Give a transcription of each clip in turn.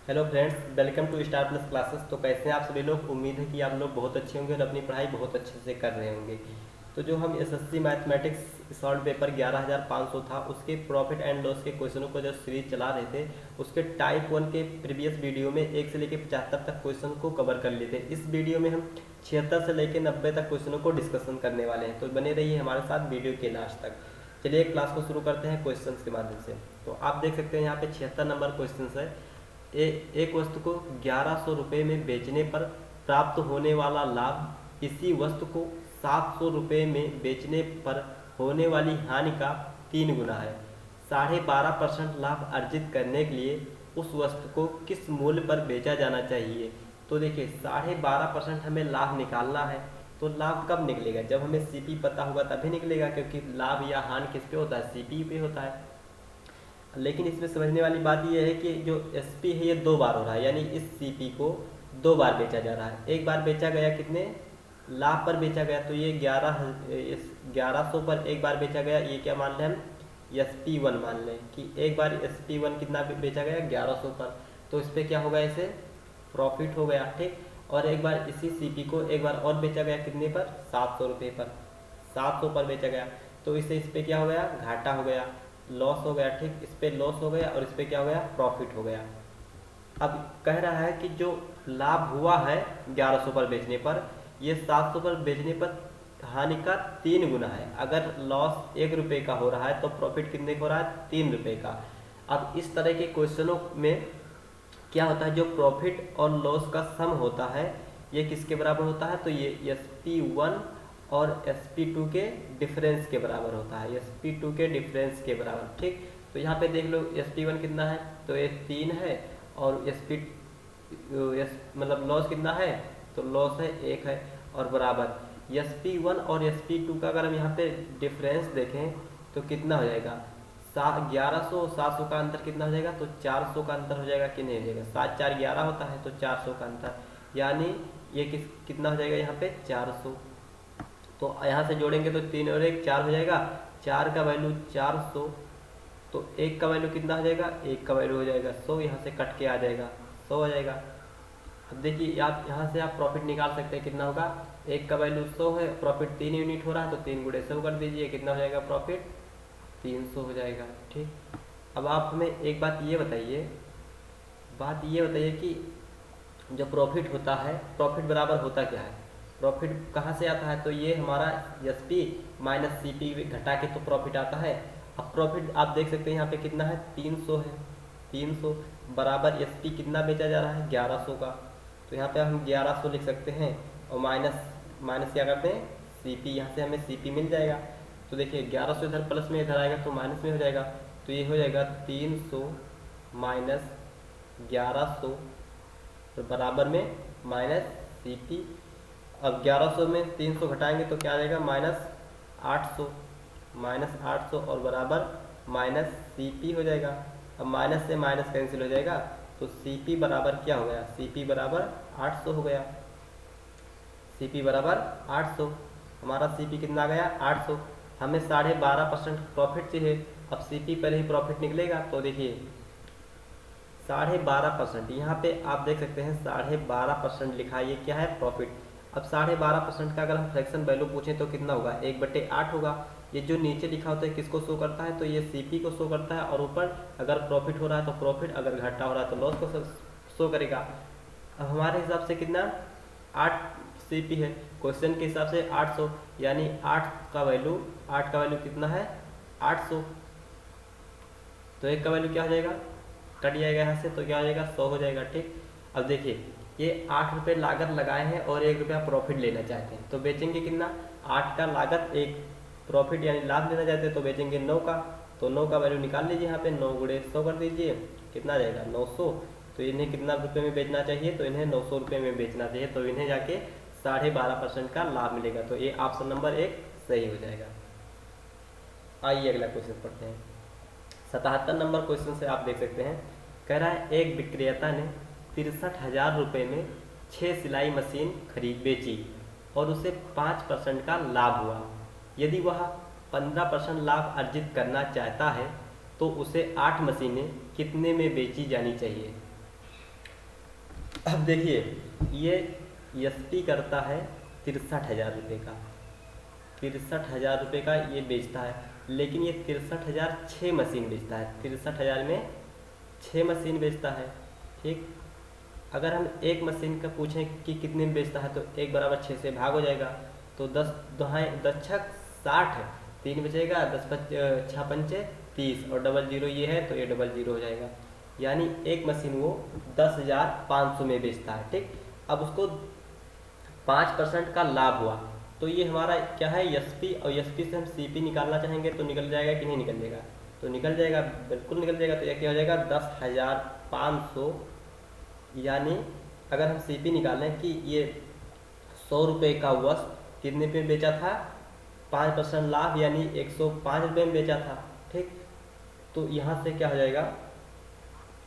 Hello friends, welcome to star plus classes. तो कैसे हैं आप सभी लोग। उम्मीद है कि आप लोग बहुत अच्छे होंगे और अपनी पढ़ाई बहुत अच्छे से कर रहे होंगे। तो जो हम एसएससी मैथमेटिक्स शॉर्ट पेपर 11,500 था, उसके प्रॉफिट एंड लॉस के क्वेश्चनों को जो सीरीज चला रहे थे, उसके टाइप 1 के प्रीवियस वीडियो में 1 से लेकर 75 तक क्वेश्चन को कवर कर लिए थे। इस वीडियो में हम 76 से लेकर 90 तक क्वेश्चनों को डिस्कशन करने वाले हैं। तो बने रहिए हमारे साथ वीडियो के लास्ट तक। चलिए क्लास को शुरू करते हैं क्वेश्चन के माध्यम से। तो आप देख सकते हैं यहाँ पे 76 नंबर क्वेश्चन है। एक वस्तु को 1100 रुपये में बेचने पर प्राप्त होने वाला लाभ इसी वस्तु को 700 रुपये में बेचने पर होने वाली हानि का 3 गुना है। 12.5% लाभ अर्जित करने के लिए उस वस्तु को किस मूल्य पर बेचा जाना चाहिए। तो देखिए 12.5% हमें लाभ निकालना है। तो लाभ कब निकलेगा, जब हमें सीपी पता होगा तभी निकलेगा, क्योंकि लाभ या हानि किस पे होता है, सीपी पे होता है। लेकिन इसमें समझने वाली बात यह है कि जो एसपी है ये 2 बार हो रहा है, यानी इस सीपी को 2 बार बेचा जा रहा है। एक बार बेचा गया कितने लाभ पर बेचा गया, तो ये 1100 पर एक बार बेचा गया। ये क्या मान लें हम, SP1 मान लें कि एक बार SP1 कितना बेचा गया 1100 पर। तो इस पर क्या होगा, इसे प्रॉफिट हो गया, ठीक। और एक बार इसी सीपी को एक बार और बेचा गया कितने पर, 700 रुपये पर। 700 पर बेचा गया, तो इससे इस पर क्या हो गया, घाटा हो गया, लॉस हो गया, ठीक। इस पे लॉस हो गया और इस पे क्या हो गया, प्रॉफिट हो गया। अब कह रहा है कि जो लाभ हुआ है 1100 पर बेचने पर, ये 700 पर बेचने पर हानि का 3 गुना है। अगर लॉस 1 रुपये का हो रहा है तो प्रॉफिट कितने का हो रहा है, 3 रुपये का। अब इस तरह के क्वेश्चनों में क्या होता है, जो प्रॉफिट और लॉस का सम होता है ये किसके बराबर होता है, तो ये SP1 और SP2 के डिफरेंस के बराबर होता है, SP2 के डिफरेंस के बराबर, ठीक। तो यहाँ पे देख लो SP1 कितना है, तो ये 3 है, और मतलब लॉस कितना है, तो लॉस है 1 है, और बराबर SP1 और SP2 का अगर हम यहाँ पे डिफरेंस देखें तो कितना हो जाएगा, 1100 और 700 का अंतर कितना हो जाएगा, तो 400 का अंतर हो जाएगा कि नहीं हो जाएगा। 7 4 11 होता है, तो 400 का अंतर, यानी ये कितना हो जाएगा यहाँ पे 400। तो यहाँ से जोड़ेंगे तो 3 और 1 4 हो जाएगा, 4 का वैल्यू 400, तो 1 का वैल्यू कितना हो जाएगा, 1 का वैल्यू हो जाएगा 100, यहाँ से कट के आ जाएगा 100 हो जाएगा। अब देखिए आप यहाँ से आप प्रॉफिट निकाल सकते हैं, कितना होगा, 1 का वैल्यू 100 है, प्रॉफिट 3 यूनिट हो रहा है, तो 3 गुणे 100 कर दीजिए, कितना हो जाएगा प्रॉफिट, 300 हो जाएगा, ठीक। अब आप हमें एक बात ये बताइए कि जो प्रॉफिट होता है, प्रॉफिट बराबर होता क्या है, प्रॉफिट कहाँ से आता है, तो ये हमारा SP माइनस CP घटा के तो प्रॉफिट आता है। अब प्रॉफिट आप देख सकते हैं यहाँ पे कितना है, 300 है, 300 बराबर SP कितना बेचा जा रहा है, 1100 का। तो यहाँ पे हम 1100 लिख सकते हैं, और माइनस क्या करते हैं, CP, यहाँ से हमें CP मिल जाएगा। तो देखिए 1100 इधर प्लस में इधर आएगा तो माइनस में हो जाएगा, तो ये हो जाएगा 300 माइनस 1100 बराबर में माइनस CP। अब 1100 में 300 घटाएंगे तो क्या आ जाएगा, -800 और बराबर माइनस CP हो जाएगा। अब माइनस से माइनस कैंसिल हो जाएगा, तो CP बराबर क्या हो गया, CP बराबर 800 हो गया, CP बराबर 800। हमारा CP कितना आ गया, 800। हमें 12.5% प्रॉफिट चाहिए। अब CP पर ही प्रॉफिट निकलेगा, तो देखिए 12.5%, यहाँ पे आप देख सकते हैं 12.5% लिखा है, ये क्या है, प्रॉफिट। अब 12.5% का अगर हम फ्रैक्शन वैल्यू पूछें तो कितना होगा, 1/8 होगा। ये जो नीचे लिखा होता है किसको शो करता है, तो ये CP को शो करता है, और ऊपर अगर प्रॉफिट हो रहा है तो प्रॉफिट, अगर घाटा हो रहा है तो लॉस को शो करेगा। अब हमारे हिसाब से कितना, 8 CP है, क्वेश्चन के हिसाब से 800, यानी 8 का वैल्यू कितना है, 800। तो 1 का वैल्यू क्या हो जाएगा, कट जाएगा यहाँ से, तो क्या हो जाएगा, 100 हो जाएगा, ठीक। अब देखिए ये 8 रुपये लागत लगाए हैं और 1 रुपया प्रॉफिट लेना चाहते हैं, तो बेचेंगे कितना, 8 का लागत, 1 प्रॉफिट यानी लाभ लेना चाहते हैं, तो बेचेंगे 9 का। तो 9 का वैल्यू निकाल लीजिए, यहाँ पे 9 गुणे 100 कर दीजिए, कितना आ जाएगा, 900। तो इन्हें कितना रुपये में बेचना चाहिए, तो इन्हें 900 रुपये में बेचना चाहिए, तो इन्हें जाके 12.5% का लाभ मिलेगा। तो ये ऑप्शन नंबर 1 सही हो जाएगा। आइए अगला क्वेश्चन पढ़ते हैं। 77 नंबर क्वेश्चन से आप देख सकते हैं, कह रहा है एक विक्रेता ने 63,000 रुपये में 6 सिलाई मशीन बेची और उसे 5% का लाभ हुआ। यदि वह 15% लाभ अर्जित करना चाहता है तो उसे 8 मशीनें कितने में बेची जानी चाहिए। अब देखिए, ये एसपी करता है 63,000 रुपये का, 63,000 रुपये का ये बेचता है, लेकिन ये 63,000 छः मशीन बेचता है, 63,000 में 6 मशीन बेचता है। ठीक, अगर हम एक मशीन का पूछें कि कितने में बेचता है तो 1 बराबर 6 से भाग हो जाएगा, तो 10 दोहाई 10 छक 60, 3 बचेगा, 10 6 पंचे 30 और डबल जीरो ये है तो ये डबल जीरो हो जाएगा, यानी एक मशीन वो 10,500 में बेचता है। ठीक, अब उसको 5% का लाभ हुआ, तो ये हमारा क्या है एसपी, और एसपी से हम सीपी निकालना चाहेंगे तो निकल जाएगा कि नहीं निकल जाएगा, तो निकल जाएगा, बिल्कुल निकल जाएगा। तो ये क्या हो जाएगा 10,500, यानी अगर हम सीपी निकालें कि ये 100 रुपये का वस्तु कितने पे बेचा था, 5% लाभ यानी 105 रुपये में बेचा था। ठीक, तो यहाँ से क्या हो जाएगा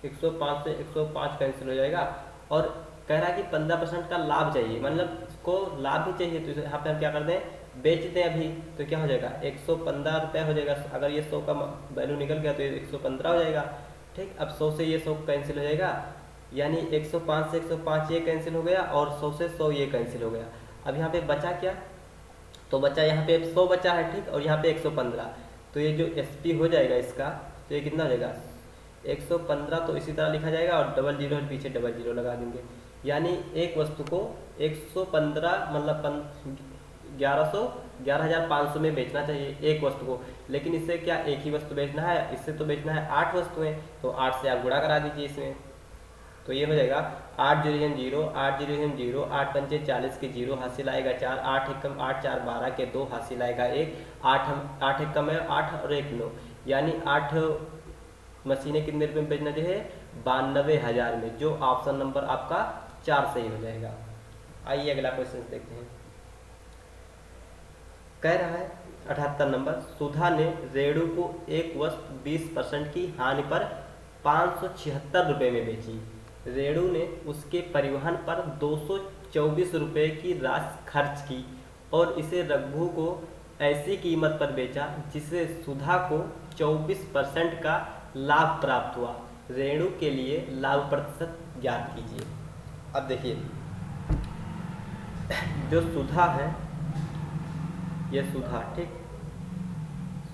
105 से 105 कैंसिल हो जाएगा, और कह रहा है कि 15% का लाभ चाहिए, मतलब इसको लाभ भी चाहिए, तो यहाँ पे हम क्या कर दें, बेच दें अभी, तो क्या हो जाएगा 115 रुपये हो जाएगा। अगर ये 100 का वैल्यू निकल गया तो ये 115 हो जाएगा। ठीक, अब 100 से ये 100 कैंसिल हो जाएगा, यानी 105 से 105 ये कैंसिल हो गया और 100 से 100 ये कैंसिल हो गया। अब यहाँ पे बचा क्या, तो बचा यहाँ पे 100 बचा है। ठीक, और यहाँ पे 115, तो ये जो एसपी हो जाएगा इसका, तो ये कितना हो जाएगा 115, तो इसी तरह लिखा जाएगा और डबल जीरो पीछे डबल जीरो लगा देंगे, यानी एक वस्तु को 115 मतलब 11,500 में बेचना चाहिए एक वस्तु को। लेकिन इससे क्या एक ही वस्तु बेचना है, इससे तो बेचना है 8 वस्तुएं, तो 8 से आप गुणा करा दीजिए इसमें, तो ये हो जाएगा 8 0 0 8 0 0 8 पंचे 40 के 0 हासिल आएगा 4, 8 एकम 8 4 12 के 2 हासिल आएगा 1, 8 एकम है 8 और 1 9, यानी 8 मशीनें कितने रुपये में बेचना चाहिए 92,000 में, जो ऑप्शन नंबर आपका 4 सही हो जाएगा। आइए अगला क्वेश्चन देखते हैं। कह रहा है 78 नंबर, सुधा ने रेणु को एक वस्तु 20% की हानि पर 576 रुपये में बेची। रेणु ने उसके परिवहन पर 224 रुपये की राशि खर्च की और इसे रघु को ऐसी कीमत पर बेचा जिससे सुधा को 24% का लाभ प्राप्त हुआ। रेणु के लिए लाभ प्रतिशत ज्ञात कीजिए। अब देखिए, जो सुधा है, ये सुधा, ठीक,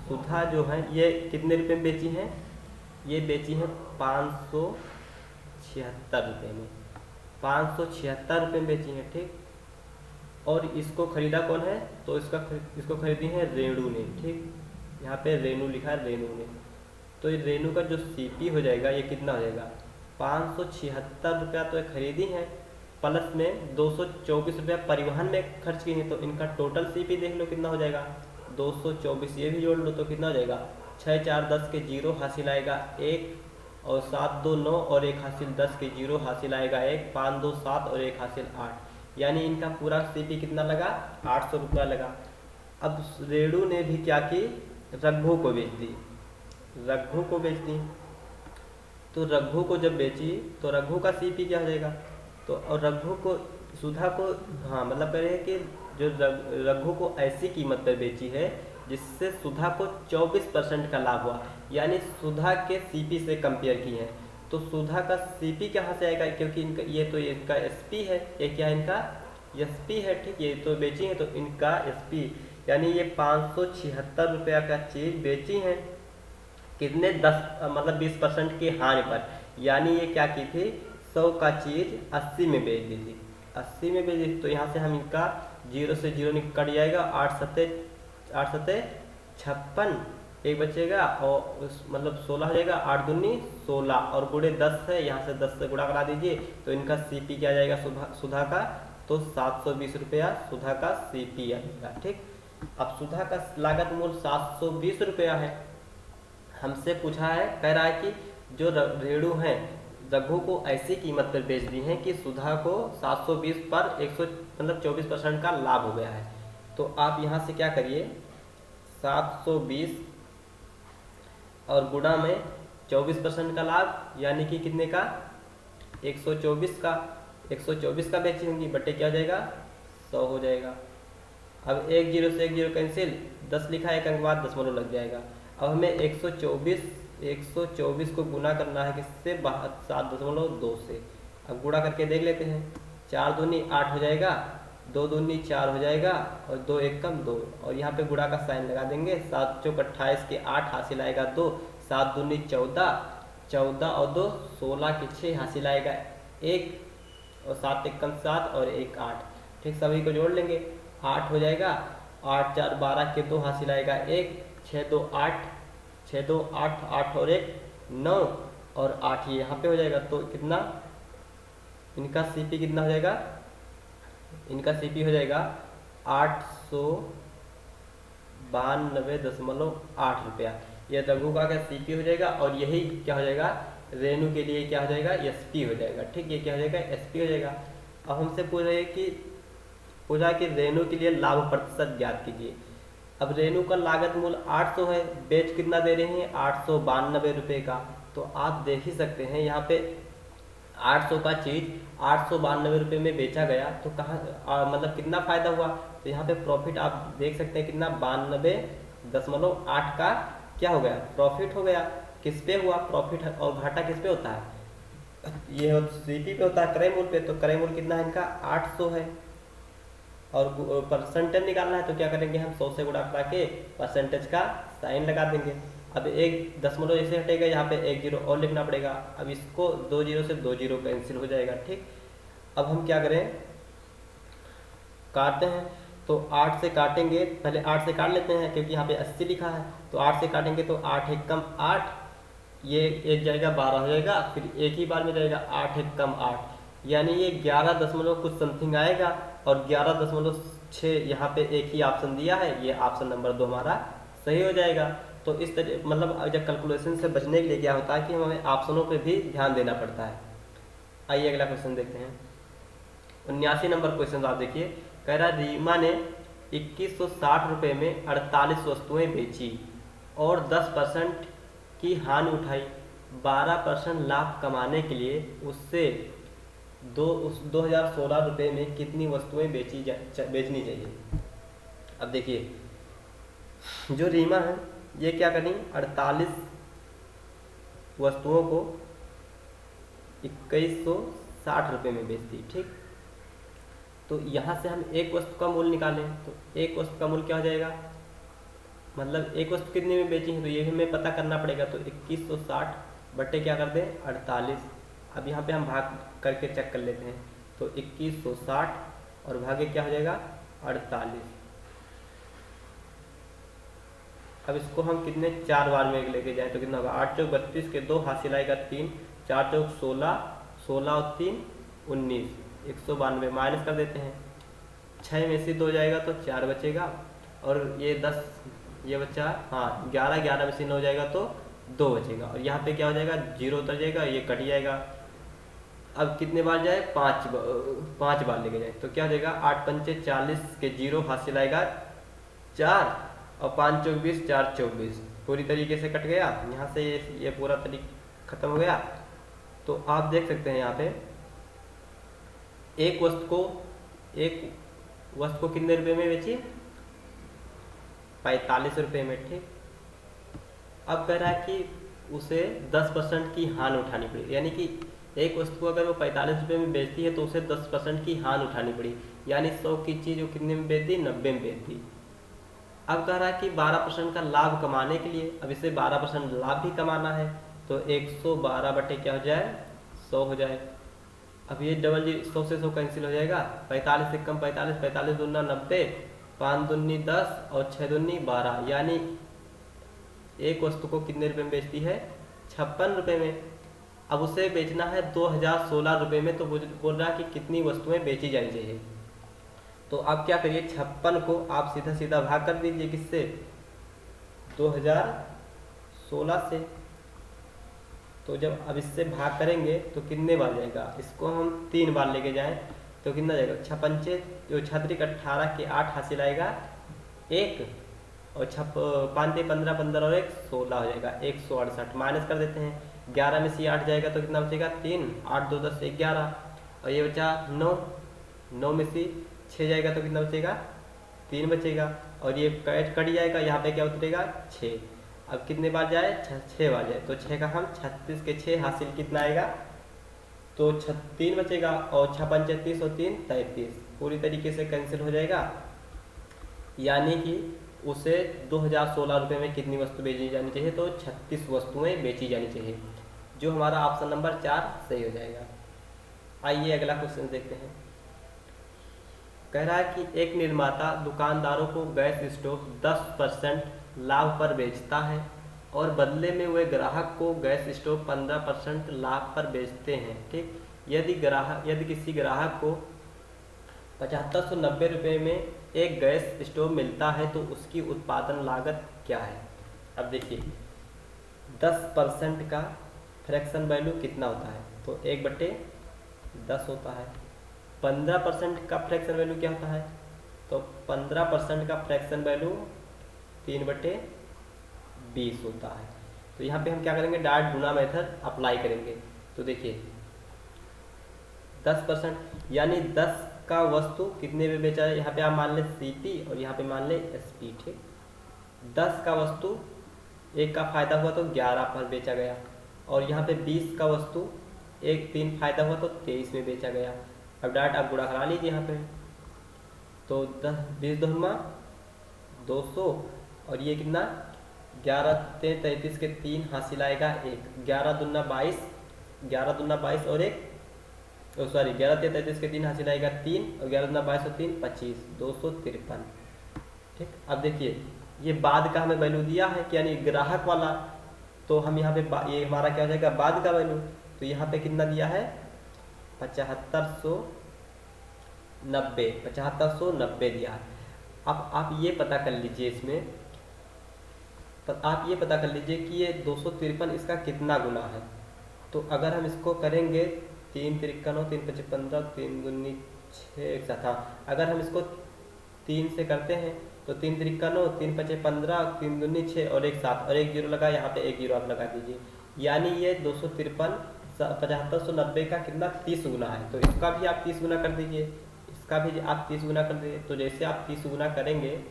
सुधा जो है ये कितने रुपए में बेची है, ये बेची है 576 रुपये में, 576 रुपये में बेची है। ठीक, और इसको खरीदा कौन है, तो इसको खरीदी है रेणु ने। ठीक, यहाँ पे रेणु लिखा है, रेणु ने, तो ये रेणु का जो सीपी हो जाएगा ये कितना हो जाएगा 576 रुपया तो ये खरीदी है, प्लस में 224 रुपया परिवहन में खर्च की है, तो इनका टोटल सीपी देख लो कितना हो जाएगा 224, ये भी जोड़ लो तो कितना हो जाएगा 6 4 10 के 0 हासिल आएगा 1, और 7 2 9 और 1 हासिल 10 के 0 हासिल आएगा 1, 5 2 7 और 1 हासिल 8, यानी इनका पूरा सीपी कितना लगा 800 रुपया लगा। अब रेणु ने भी क्या की, रघु को बेच दी, रघु को बेच दी, तो रघु को जब बेची तो रघु का सीपी क्या हो जाएगा, तो और रघु को सुधा को, हाँ मतलब कह रहे हैं कि जो रघु को ऐसी कीमत पर बेची है जिससे सुधा को 24% का लाभ हुआ, यानी सुधा के सीपी से कंपेयर की है, तो सुधा का सीपी कहाँ से आएगा, क्योंकि इनका इनका एसपी है, ये क्या इनका एसपी है। ठीक, ये तो बेची है तो इनका एसपी, यानी ये 576 रुपया का चीज बेची है कितने 10 मतलब 20% की हानि पर, यानी ये क्या की थी 100 का चीज 80 में बेच दी थी, 80 में बेच दी, तो यहाँ से हम इनका 0 से 0 कट जाएगा, 8 सत्ते 56, एक बचेगा और मतलब 16 हो जाएगा, 8 दूनी 16 और गुणे 10 है, यहाँ से 10 से गुणा करा दीजिए, तो इनका सीपी क्या जाएगा सुधा का, तो 720 रुपया सुधा का सीपी आएगा। ठीक, अब सुधा का लागत मूल्य 720 रुपया है, हमसे पूछा है, कह रहा है कि जो रेणु है रघु को ऐसी कीमत पर बेच दी है कि सुधा को 720 पर 24% का लाभ हो गया है, तो आप यहाँ से क्या करिए 720 और गुणा में 24% का लाभ, यानी कि कितने का 124 का, 124 का बेची होंगी, बटे क्या हो जाएगा 100 हो जाएगा। अब 1 0 से 1 0 कैंसिल, 10 लिखा है, एक अंक बाद दशमलव लग जाएगा। अब हमें 124 को गुना करना है किससे 7.2 से, अब गुणा करके देख लेते हैं। 4 दूनी 8 हो जाएगा, 2 दूनी 4 हो जाएगा और 2 एकम 2, और यहाँ पे गुणा का साइन लगा देंगे। 7 चौक 28 के 8 हासिल आएगा 2, 7 दूनी 14, 14 और 2 16 के 6 हासिल आएगा 1, और 7 एकम 7 और 1 8। ठीक, सभी को जोड़ लेंगे, 8 हो जाएगा, 8 4 12 के 2 हासिल आएगा 1, 6 2 8, 6 2 8, 8 और 1 9 और 8 ये यहाँ पे हो जाएगा। तो कितना इनका सीपी कितना हो जाएगा, इनका सीपी हो जाएगा 892.8 रुपया। ये रघु का क्या सीपी हो जाएगा, और यही क्या हो जाएगा रेनू के लिए क्या हो जाएगा एसपी हो जाएगा। ठीक, ये क्या हो जाएगा एसपी हो जाएगा। अब हमसे पूछा कि रेनू के लिए लाभ प्रतिशत ज्ञात कीजिए। अब रेनू का लागत मूल्य 800 है, बेच कितना दे रहे हैं 892 रुपये का। तो आप देख ही सकते हैं यहाँ पे 800 का चीज 892 रुपये में बेचा गया, तो कहाँ मतलब कितना फायदा हुआ। तो यहाँ पे प्रॉफिट आप देख सकते हैं कितना 92.8 का क्या हो गया प्रॉफिट हो गया। किस पे हुआ प्रॉफिट, और घाटा किस पे होता है, ये सीपी पे होता है क्रय मूल्य पे। तो क्रय मूल्य कितना है इनका 800 है, और परसेंटेज निकालना है तो क्या करेंगे हम 100 से गुणा करा के परसेंटेज का साइन लगा देंगे। अब एक दशमलव ऐसे हटेगा, यहाँ पे 1 जीरो और लिखना पड़ेगा। अब इसको 2 जीरो से 2 जीरो कैंसिल हो जाएगा। ठीक, अब हम क्या करें काटते हैं, तो 8 से काटेंगे, पहले 8 से काट लेते हैं क्योंकि यहाँ पे 80 लिखा है। तो 8 से काटेंगे तो 8 एक कम 8, ये एक जाएगा 12 हो जाएगा, फिर एक ही बार में जाएगा 8 एक कम 8, यानी ये 11 दशमलव कुछ समथिंग आएगा, और 11.6 यहाँ पे एक ही ऑप्शन दिया है, ये ऑप्शन नंबर 2 हमारा सही हो जाएगा। तो इस तरह मतलब जब कैलकुलेशन से बचने के लिए क्या होता है कि हमें ऑप्शनों पे भी ध्यान देना पड़ता है। आइए अगला क्वेश्चन देखते हैं। 79 नंबर क्वेश्चन आप देखिए, कह रहा रीमा ने 2160 रुपये में 48 वस्तुएं बेची और 10% की हानि उठाई। 12% लाभ कमाने के लिए उससे 2016 रुपये में कितनी वस्तुएं बेचनी चाहिए। अब देखिए जो रीमा है ये क्या करी 48 वस्तुओं को 2160 रुपये में बेचती। ठीक, तो यहाँ से हम एक वस्तु का मूल्य निकालें, तो एक वस्तु का मूल्य क्या हो जाएगा, मतलब एक वस्तु कितने में बेची है तो ये हमें पता करना पड़ेगा। तो 2160 बट्टे क्या कर दें 48। अब यहाँ पे हम भाग करके चेक कर लेते हैं, तो 2160 और भागे क्या हो जाएगा 48। अब इसको हम कितने 4 बार में लेके जाए तो कितना होगा 8 चौक 32 के 2 हासिल आएगा 3, 4 चौक 16, 16 और 3 19, 192 माइनस कर देते हैं। 6 में से 2 जाएगा तो 4 बचेगा, और ये 10 ये बच्चा हाँ 11, 11 में से 9 जाएगा तो 2 बचेगा, और यहाँ पे क्या हो जाएगा 0 उतर जाएगा, ये कट जाएगा। अब कितने बार जाए 5 बार लेके जाए तो क्या हो जाएगा 8 पंचे 40 के 0 हासिल आएगा 4, और 5 चौक 20, 4 चौक 20 पूरी तरीके से कट गया। यहाँ से ये पूरा तरीका खत्म हो गया। तो आप देख सकते हैं यहाँ पे एक वस्तु को कितने रुपए में बेची 45 रुपये में। ठीक, अब कह रहा है कि उसे 10% की हानि उठानी पड़ी, यानी कि एक वस्तु को अगर वो 45 रुपये में बेचती है तो उसे 10% की हानि उठानी पड़ी, यानी 100 की चीज़ वो कितने में बेचती 90 में बेचती। अब कह रहा है कि 12% का लाभ कमाने के लिए, अब इसे 12% लाभ भी कमाना है, तो 112 बटे क्या हो जाए 100 हो जाए। अब ये डबल 100 से 100 कैंसिल हो जाएगा, 45 से कम 45, 45 दूना 90, 5 दूनी 10 और 6 दूनी 12, यानी एक वस्तु को कितने रुपए में बेचती है 56 रुपये में। अब उसे बेचना है 2016 रुपये में, तो बोल रहा है कि कितनी वस्तुएं बेची जानी चाहिए। तो आप क्या करिए 56 को आप सीधा सीधा भाग कर दीजिए किससे 2016 से। तो जब अब इससे भाग करेंगे तो कितने बार जाएगा, इसको हम 3 बार लेके जाएं तो कितना जाएगा 6 पंचे जो 18 के 8 हासिल आएगा 1, और 5 15 15 और 1 16 हो जाएगा 168 माइनस कर देते हैं। 11 में से 8 जाएगा तो कितना बचेगा 3, 8 2 10 11, और ये बचा 9, 9 में से 6 जाएगा तो कितना बचेगा 3 बचेगा, और ये कट जाएगा, यहाँ पे क्या उतरेगा 6। अब कितने बार जाए 6 बार जाए, तो 6 का हम 36 के 6 हासिल कितना आएगा तो 3 बचेगा और 6 पंचे 30 और 3 33, पूरी तरीके से कैंसिल हो जाएगा। यानी कि उसे 2016 रुपये में कितनी वस्तु बेची जानी चाहिए, तो 36 वस्तुएं बेची जानी चाहिए, जो हमारा ऑप्शन नंबर 4 सही हो जाएगा। आइए अगला क्वेश्चन देखते हैं। कह रहा है कि एक निर्माता दुकानदारों को गैस स्टोव 10% लाभ पर बेचता है और बदले में वे ग्राहक को गैस स्टोव 15% लाभ पर बेचते हैं। ठीक, यदि किसी ग्राहक को 7590 रुपये में एक गैस स्टोव मिलता है तो उसकी उत्पादन लागत क्या है। अब देखिए 10% का फ्रैक्शन वैल्यू कितना होता है, तो 1/10 होता है। 15% का फ्रैक्शन वैल्यू क्या होता है, तो 15% का फ्रैक्शन वैल्यू 3/20 होता है। तो यहाँ पे हम क्या करेंगे, डायरेक्ट गुणा मेथड अप्लाई करेंगे। तो देखिए 10% यानी 10 का वस्तु कितने में बेचा है, यहाँ पे आप मान ले CP और यहाँ पे मान ले SP। ठीक, 10 का वस्तु एक का फायदा हुआ तो 11 पर बेचा गया, और यहाँ पे 20 का वस्तु एक 3 फायदा हुआ तो 23 में बेचा गया। अब डायरेक्ट आप गुणा करा लीजिए यहाँ पे, तो 20 दूना 200 और ये कितना 11 33 के 3 हासिल आएगा 1, 11 दूना 22, 11 दूना 22 और 1 सॉरी 11 33 के 3 हासिल आएगा 3 और 11 दूना 22 और 3 25, 253। ठीक, अब देखिए ये बाद का हमें वैल्यू दिया है कि यानी ग्राहक वाला, तो हम यहाँ पे ये हमारा क्या हो जाएगा बाद का वैल्यू, तो यहाँ पे कितना दिया है 7590 दिया है। अब आप ये पता कर लीजिए इसमें, आप ये पता कर लीजिए कि ये 253 इसका कितना गुना है। तो अगर हम इसको करेंगे 3 तिरका 9 3 5 15 3 दूनी 6 एक साथ, हाँ अगर हम इसको 3 से करते हैं तो 3 तिरका 9 3 5 15 3 दूनी 6 और एक साथ और एक जीरो लगा, यहाँ पे एक जीरो आप लगा दीजिए। यानी ये 253 7590 का कितना 30 गुना है, तो इसका भी आप 30 गुना कर दीजिए, इसका भी आप 30 गुना कर दीजिए। तो जैसे आप 30 गुना करेंगे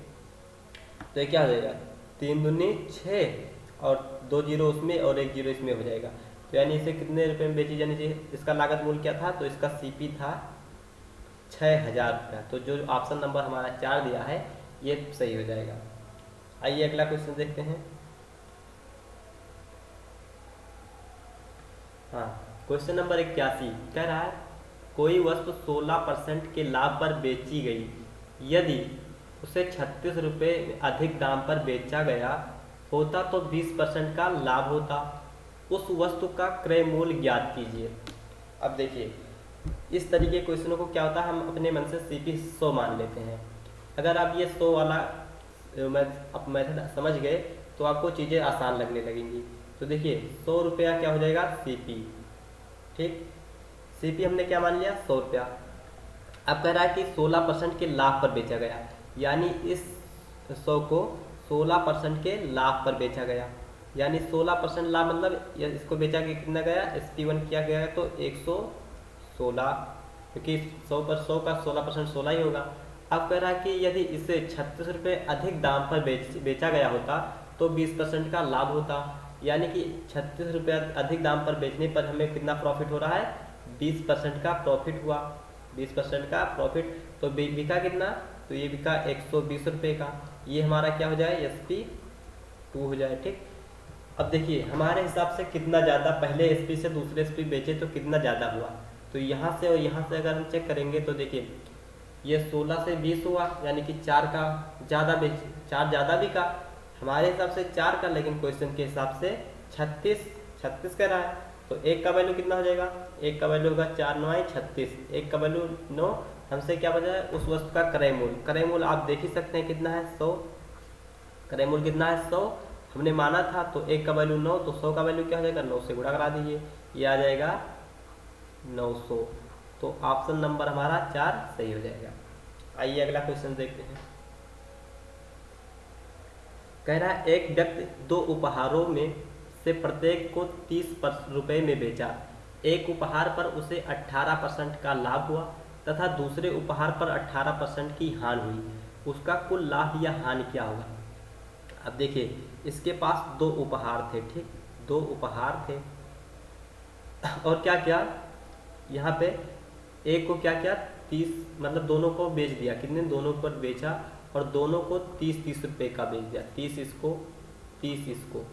तो ये क्या हो जाएगा 3 दूनी 6 और 2 जीरो उसमें और एक जीरो इसमें हो जाएगा। तो यानी इसे कितने रुपए में बेची जानी चाहिए, इसका लागत मूल्य क्या था, तो इसका CP था 6000 रुपया। तो जो ऑप्शन नंबर हमारा 4 दिया है ये सही हो जाएगा। आइए अगला क्वेश्चन देखते हैं। हाँ, क्वेश्चन नंबर 81 कह रहा है कोई वस्तु 16% के लाभ पर बेची गई, यदि उसे 36 रुपये अधिक दाम पर बेचा गया होता तो 20% का लाभ होता। उस वस्तु का क्रय मूल्य ज्ञात कीजिए। अब देखिए इस तरीके क्वेश्चनों को क्या होता है, हम अपने मन से CP 100 मान लेते हैं। अगर आप ये 100 वाला मेथड समझ गए तो आपको चीज़ें आसान लगने लगेंगी। तो देखिए 100 रुपया क्या हो जाएगा CP। ठीक, CP हमने क्या मान लिया 100 रुपया। अब कह रहा है कि 16% के लाभ पर बेचा गया, यानी इस 100 को 16% के लाभ पर बेचा गया, यानी 16% लाभ मतलब इसको बेचा के कितना गया SP1 किया गया है तो 116, क्योंकि 100 पर 100 का 16% 16 ही होगा। अब कह रहा है कि यदि इसे 36 रुपये अधिक दाम पर बेचा गया होता तो 20% का लाभ होता, यानी कि 36 रुपये अधिक दाम पर बेचने पर हमें कितना प्रॉफिट हो रहा है 20% का प्रॉफिट हुआ, 20% का प्रॉफिट। तो बिका कितना, तो ये बिका 120 रुपये का, ये हमारा क्या हो जाए SP2 हो जाए। ठीक, अब देखिए हमारे हिसाब से कितना ज़्यादा, पहले SP से दूसरे SP बेचे तो कितना ज़्यादा हुआ, तो यहाँ से और यहाँ से अगर हम चेक करेंगे तो देखिए ये 16 से 20 हुआ, यानी कि 4 का ज़्यादा 4 ज़्यादा बिका हमारे हिसाब से 4 का, लेकिन क्वेश्चन के हिसाब से 36 कह रहा है। तो एक का वैल्यू कितना हो जाएगा, एक का वैल्यू होगा 4 9 36, एक का वैल्यू 9, हमसे क्या बचा है उस वस्तु का क्रय मूल्य। क्रय मूल्य आप देख ही सकते हैं कितना है 100, क्रय मूल्य कितना है 100 हमने माना था, तो एक का वैल्यू 9, तो 100 का वैल्यू क्या हो जाएगा 9 से गुणा करा दीजिए, ये आ जाएगा 900। तो ऑप्शन नंबर हमारा 4 सही हो जाएगा। आइए अगला क्वेश्चन देखते हैं। कह रहा है एक व्यक्ति 2 उपहारों में से प्रत्येक को 30 रुपये में बेचा, एक उपहार पर उसे 18% का लाभ हुआ तथा दूसरे उपहार पर 18% की हानि हुई, उसका कुल लाभ या हानि क्या होगा। अब देखिए इसके पास 2 उपहार थे, ठीक 2 उपहार थे और क्या क्या यहाँ पे एक को क्या किया 30, मतलब दोनों को बेच दिया, कितने, दोनों पर बेचा और दोनों को 30-30 रुपये का बेच दिया, 30 इसको 30 इसको।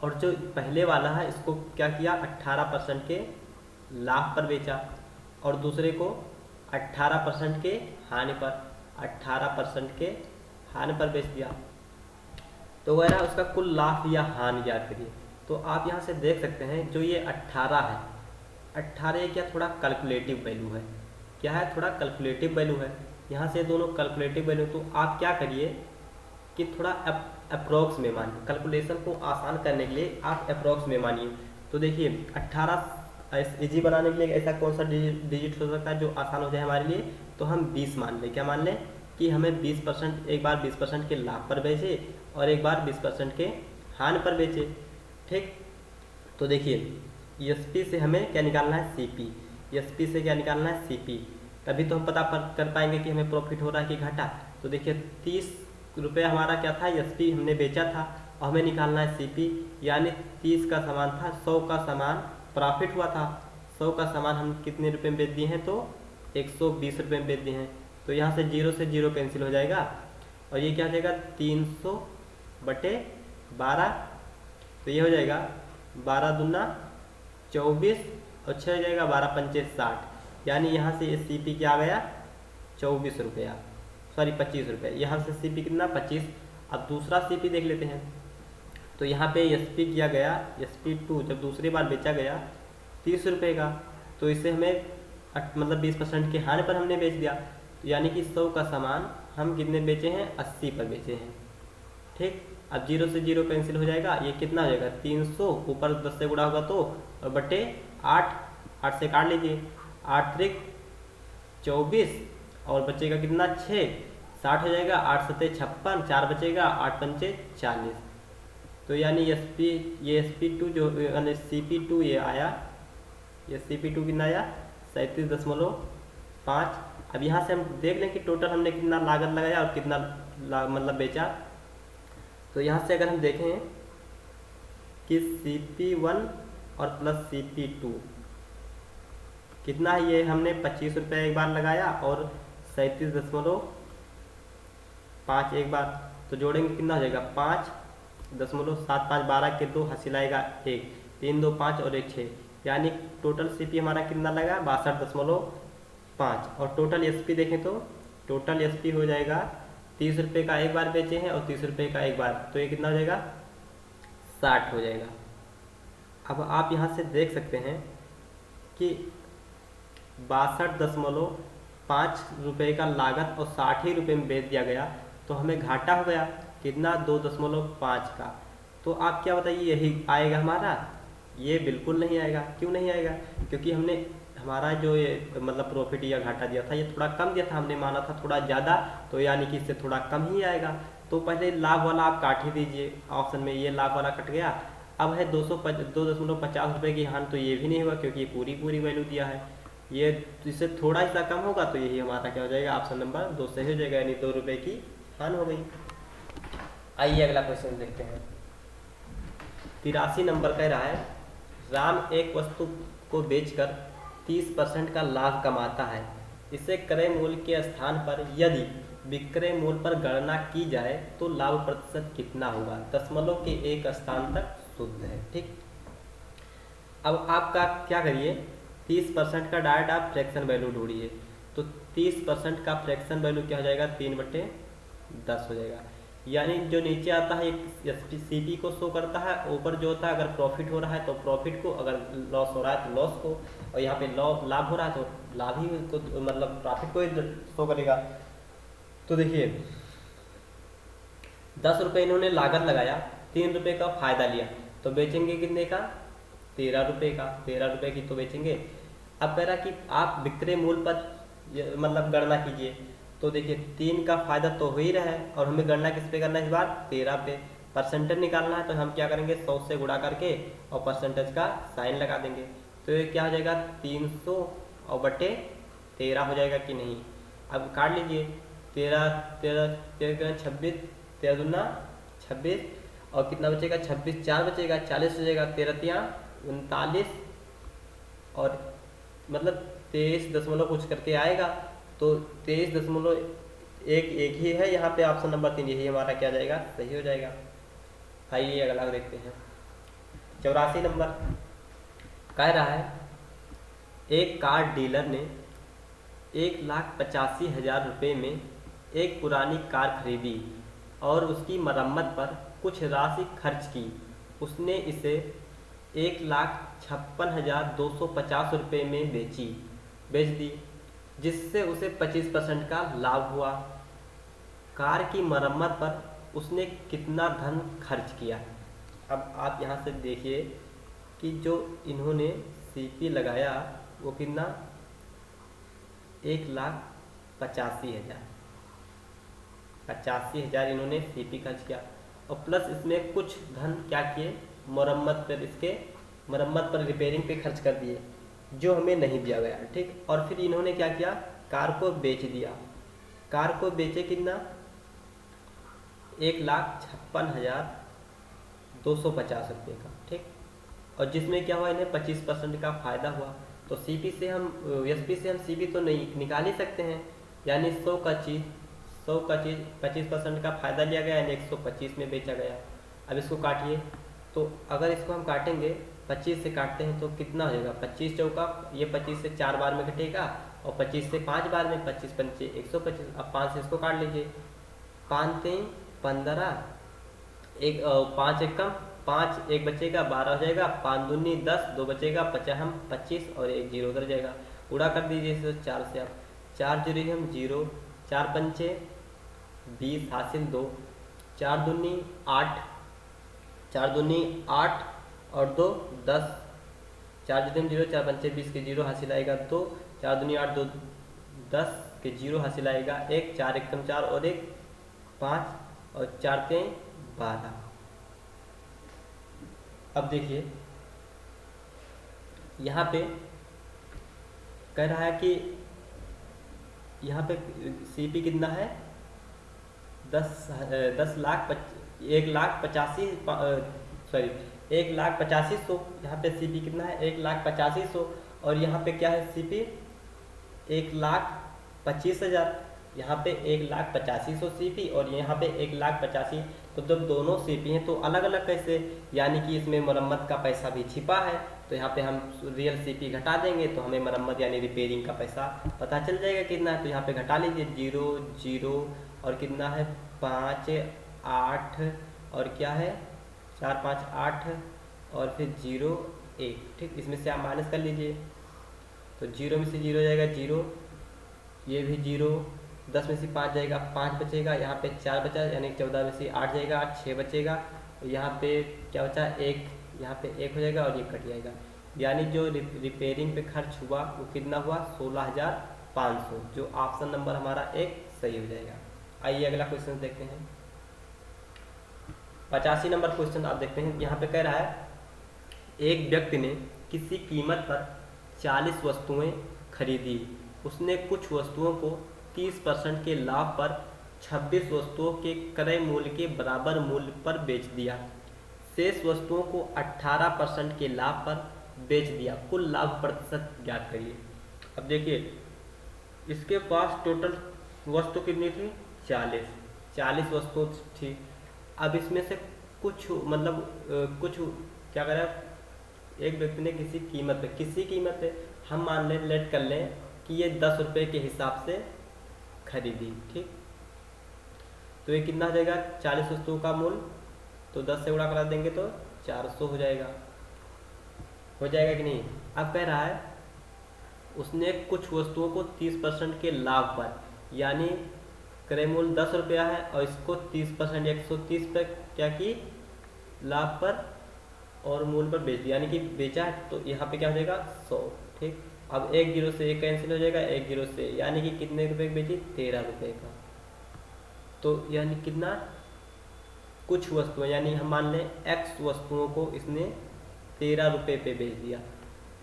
और जो पहले वाला है इसको क्या किया 18% के लाभ पर बेचा और दूसरे को 18% के हानि पर, 18% के हानि पर बेच दिया। तो वह रहा उसका कुल लाभ या हानि याद करिए। तो आप यहाँ से देख सकते हैं जो ये 18 है, 18 क्या थोड़ा कैलकुलेटिव वैल्यू है, क्या है थोड़ा कैलकुलेटिव वैल्यू है। यहाँ से दोनों कैलकुलेटिव वैल्यू, तो आप क्या करिए कि थोड़ा अप्रोक्स में मानिए, कैलकुलेशन को आसान करने के लिए आप अप्रोक्स में मानिए। तो देखिए 18 इजी बनाने के लिए ऐसा कौन सा डिजिट हो सकता है जो आसान हो जाए हमारे लिए, तो हम 20 मान लें। क्या मान लें कि हमें 20%, एक बार 20% के लाभ पर बेचे और एक बार 20% के हानि पर बेचे, ठीक। तो देखिए एसपी से हमें क्या निकालना है सीपी, एसपी से क्या निकालना है सीपी, तभी तो हम पता कर पाएंगे कि हमें प्रॉफिट हो रहा है कि घाटा। तो देखिए 30 रुपये हमारा क्या था एसपी हमने बेचा था और हमें निकालना है सीपी, यानी 30 का सामान था, 100 का सामान प्रॉफिट हुआ था, 100 का सामान हम कितने रुपए में बेच दिए हैं, तो 120 रुपये में बेच दिए हैं। तो यहाँ से 0 से 0 कैंसिल हो जाएगा और ये क्या हो जाएगा 300/12, तो ये हो जाएगा 12 दूना 24 और 6 हो जाएगा 12×5 = 60, यानी यहाँ से ये सीपी क्या आ गया 24 रुपया, सॉरी 25 रुपये, यहाँ से सीपी कितना 25। अब दूसरा सीपी देख लेते हैं। तो यहाँ पे एसपी किया गया, SP2 जब दूसरी बार बेचा गया 30 रुपये का, तो इसे हमें मतलब 20% के हानि पर हमने बेच दिया, यानी कि 100 का सामान हम कितने बेचे हैं 80 पर बेचे हैं, ठीक। अब 0 से 0 कैंसिल हो जाएगा, ये कितना हो जाएगा 300, ऊपर 10 से गुणा होगा तो, और बटे 8, 8 से काट लीजिए, 8 त्रिक 24 और बचेगा कितना 6, 60 हो जाएगा, 8 सते 56, 4 बचेगा, 8 पंचे 40। तो यानी ये SP2 जो यानी CP2 ये आया, ये CP2 कितना आया 37.5। अब यहाँ से हम देख लें कि टोटल हमने कितना लागत लगाया और कितना मतलब बेचा। तो यहाँ से अगर हम देखें कि CP1 और प्लस CP2 कितना है, ये हमने 25 रुपये एक बार लगाया और 37.5 एक बार, तो जोड़ेंगे कितना हो जाएगा 5.75, 12 के 2 हासिल आएगा 1, 3 2 5 और 1 6, यानी टोटल सीपी हमारा कितना लगा 62.5। और टोटल एसपी देखें तो टोटल एसपी हो जाएगा 30 रुपये का एक बार बेचे हैं और 30 रुपये का एक बार, तो ये कितना हो जाएगा 60 हो जाएगा। अब आप यहाँ से देख सकते हैं कि 62.5 रुपये का लागत और 60 ही रुपये में बेच दिया गया, तो हमें घाटा हो गया कितना 2.5 का। तो आप क्या बताइए यही आएगा हमारा? ये बिल्कुल नहीं आएगा। क्यों नहीं आएगा? क्योंकि हमने हमारा जो ये मतलब प्रॉफिट या घाटा दिया था ये थोड़ा कम दिया था, हमने माना था थोड़ा ज़्यादा, तो यानी कि इससे थोड़ा कम ही आएगा। तो पहले लाभ वाला आप काट ही दीजिए, ऑप्शन में ये लाभ वाला कट गया। अब है 2.50 रुपये की हानि, तो ये भी नहीं हुआ क्योंकि ये पूरी वैल्यू दिया है। ये इससे थोड़ा सा कम होगा तो यही हमारा क्या हो जाएगा, ऑप्शन नंबर 2 सही हो जाएगा, यानी 2 रुपये की हानि हो गई। आइए अगला क्वेश्चन देखते हैं। 83 नंबर कह रहा है, राम एक वस्तु को बेचकर 30% का लाभ कमाता है। इसे क्रय मूल्य के स्थान पर यदि विक्रय मूल्य पर गणना की जाए तो लाभ प्रतिशत कितना होगा? दशमलव के एक स्थान तक शुद्ध है, ठीक। अब आपका क्या करिए, 30% का डायरेक्ट आप फ्रैक्शन वैल्यू ढूंढिए। तो 30% का फ्रैक्शन वैल्यू क्या हो जाएगा 3/10 हो जाएगा, यानी जो नीचे आता है सीपी को शो करता है, ऊपर जो होता है अगर प्रॉफिट हो रहा है तो प्रॉफिट को, अगर लॉस हो रहा है तो लॉस को, और यहाँ पे लाभ हो रहा है तो लाभ ही को मतलब प्रॉफिट को ही शो करेगा। तो देखिए 10 रुपये इन्होंने लागत लगाया, 3 रुपये का फायदा लिया, तो बेचेंगे कितने का 13 रुपये का, 13 रुपये की तो बेचेंगे। अब कह रहा कि आप विक्रय मूल्य पर मतलब गणना कीजिए। तो देखिए 3 का फायदा तो हो ही रहा है और हमें गणना किस पे करना है इस बार 13 पे, परसेंटेज निकालना है। तो हम क्या करेंगे 100 से गुणा करके और परसेंटेज का साइन लगा देंगे। तो ये क्या हो जाएगा 300 और बटे 13 हो जाएगा कि नहीं? अब काट लीजिए, 13 26, 13 दूना 26 और कितना बचेगा 26, 4 बचेगा 40 हो जाएगा, 13 39 और मतलब 23 दशमलव कुछ करके आएगा, तो 23.1 ही है यहाँ पे। ऑप्शन नंबर 3 यही हमारा क्या जाएगा, सही हो जाएगा। आइए अगला देखते हैं। 84 नंबर कह रहा है एक कार डीलर ने 1,85,000 रुपये में एक पुरानी कार खरीदी और उसकी मरम्मत पर कुछ राशि खर्च की। उसने इसे 1,56,250 रुपये में बेच दी, जिससे उसे 25% का लाभ हुआ। कार की मरम्मत पर उसने कितना धन खर्च किया। अब आप यहाँ से देखिए कि जो इन्होंने सीपी लगाया वो कितना, 1,85,000 इन्होंने सीपी खर्च किया, और प्लस इसमें कुछ धन क्या किए, मरम्मत पर, इसके मरम्मत पर, रिपेयरिंग पे खर्च कर दिए, जो हमें नहीं दिया गया। ठीक, और फिर इन्होंने क्या किया, कार को बेच दिया। कार को बेचे कितना, 1,56,250 रुपये का। ठीक, और जिसमें क्या हुआ, इन्हें 25% का फ़ायदा हुआ। तो सीपी से हम एसपी से हम सीपी तो नहीं निकाल ही सकते हैं, यानी 100 का चीज़ 25% का फ़ायदा लिया गया, यानी 125 में बेचा गया। अब इसको काटिए, तो अगर इसको हम काटेंगे 25 से काटते हैं तो कितना हो जाएगा, 25 चौका, ये 25 से 4 बार में कटेगा, और 25 से 5 बार में, 25 पंचे 125। अब 5 से इसको काट लीजिए, 5 3 15, 5 एक कम, 5 एक बचेगा, 12 हो जाएगा, 5 दूनी 10, 2 बचेगा, 25 और 1 जीरो उधर जाएगा। उड़ा कर दीजिए इसे 4 से, आप 4 जीरो हम 0, 4 पंचे 20 हासिल 2, 4 दूनी 8, 4 दूनी 8 और 2 10, 4 जीरो हम 0, 4 पंचे 20 के 0 हासिल आएगा 2, 4 दूनी 8, 2 10 के 0 हासिल आएगा 1, 4 एक कम 4 और 1 5 और 4 3 12। अब देखिए यहाँ पे कह रहा है कि यहाँ पे सीपी कितना है, 1,85,000, यहाँ पे सीपी कितना है, 1,85,000, और यहाँ पे क्या है सीपी 1,25,000, यहाँ पे 1,85,000 सीपी और यहाँ पे 1,85,000। तो जब दोनों सीपी हैं तो अलग अलग कैसे, यानी कि इसमें मरम्मत का पैसा भी छिपा है, तो यहाँ पे हम रियल सीपी घटा देंगे तो हमें मरम्मत यानी रिपेयरिंग का पैसा पता चल जाएगा कितना है। तो यहाँ पे घटा लीजिए 0 0 और कितना है 5 8 और क्या है 4 5 8 और फिर 0 1। ठीक, इसमें से आप माइनस कर लीजिए, तो 0 में से 0 जाएगा 0, ये भी 0, 10 में से 5 जाएगा 5 बचेगा, यहाँ पे 4 बचा, यानी 14 में से 8 जाएगा 8 6 बचेगा, और यहाँ पे क्या बचा 1, यहाँ पे 1 हो जाएगा और ये कट जाएगा, यानी जो रिपेयरिंग पे खर्च हुआ वो कितना हुआ 16,500, जो ऑप्शन नंबर हमारा 1 सही हो जाएगा। आइए अगला क्वेश्चन देखते हैं। 85 नंबर क्वेश्चन आप देखते हैं। यहाँ पे कह रहा है एक व्यक्ति ने किसी कीमत पर 40 वस्तुएं खरीदी, उसने कुछ वस्तुओं को 30% के लाभ पर 26 वस्तुओं के क्रय मूल्य के बराबर मूल्य पर बेच दिया, शेष वस्तुओं को 18% के लाभ पर बेच दिया, कुल लाभ प्रतिशत ज्ञात करिए। अब देखिए इसके पास टोटल वस्तु कितनी थी 40 वस्तु थी। अब इसमें से कुछ कुछ क्या करें, एक व्यक्ति ने किसी कीमत पे हम मान लें, लेट कर लें कि ये 10 रुपये के हिसाब से खरीदी। ठीक, तो ये कितना हो जाएगा 40 वस्तुओं का मूल्य, तो 10 से गुणा करा देंगे तो 400 हो जाएगा कि नहीं। अब कह रहा है उसने कुछ वस्तुओं को 30% के लाभ पर, यानी क्रय मूल्य 10 रुपया है और इसको 30% 130 पर क्या की लाभ पर और मूल्य पर बेच दिया, यानी कि बेचा है, तो यहाँ पे क्या हो जाएगा 100। ठीक, अब 1 जीरो से 1 कैंसिल हो जाएगा, 1 जीरो से, यानी कि कितने रुपए की बेची 13 रुपये का। तो यानी कितना, कुछ वस्तुएं, यानी हम मान लें x वस्तुओं को इसने 13 रुपये पे बेच दिया,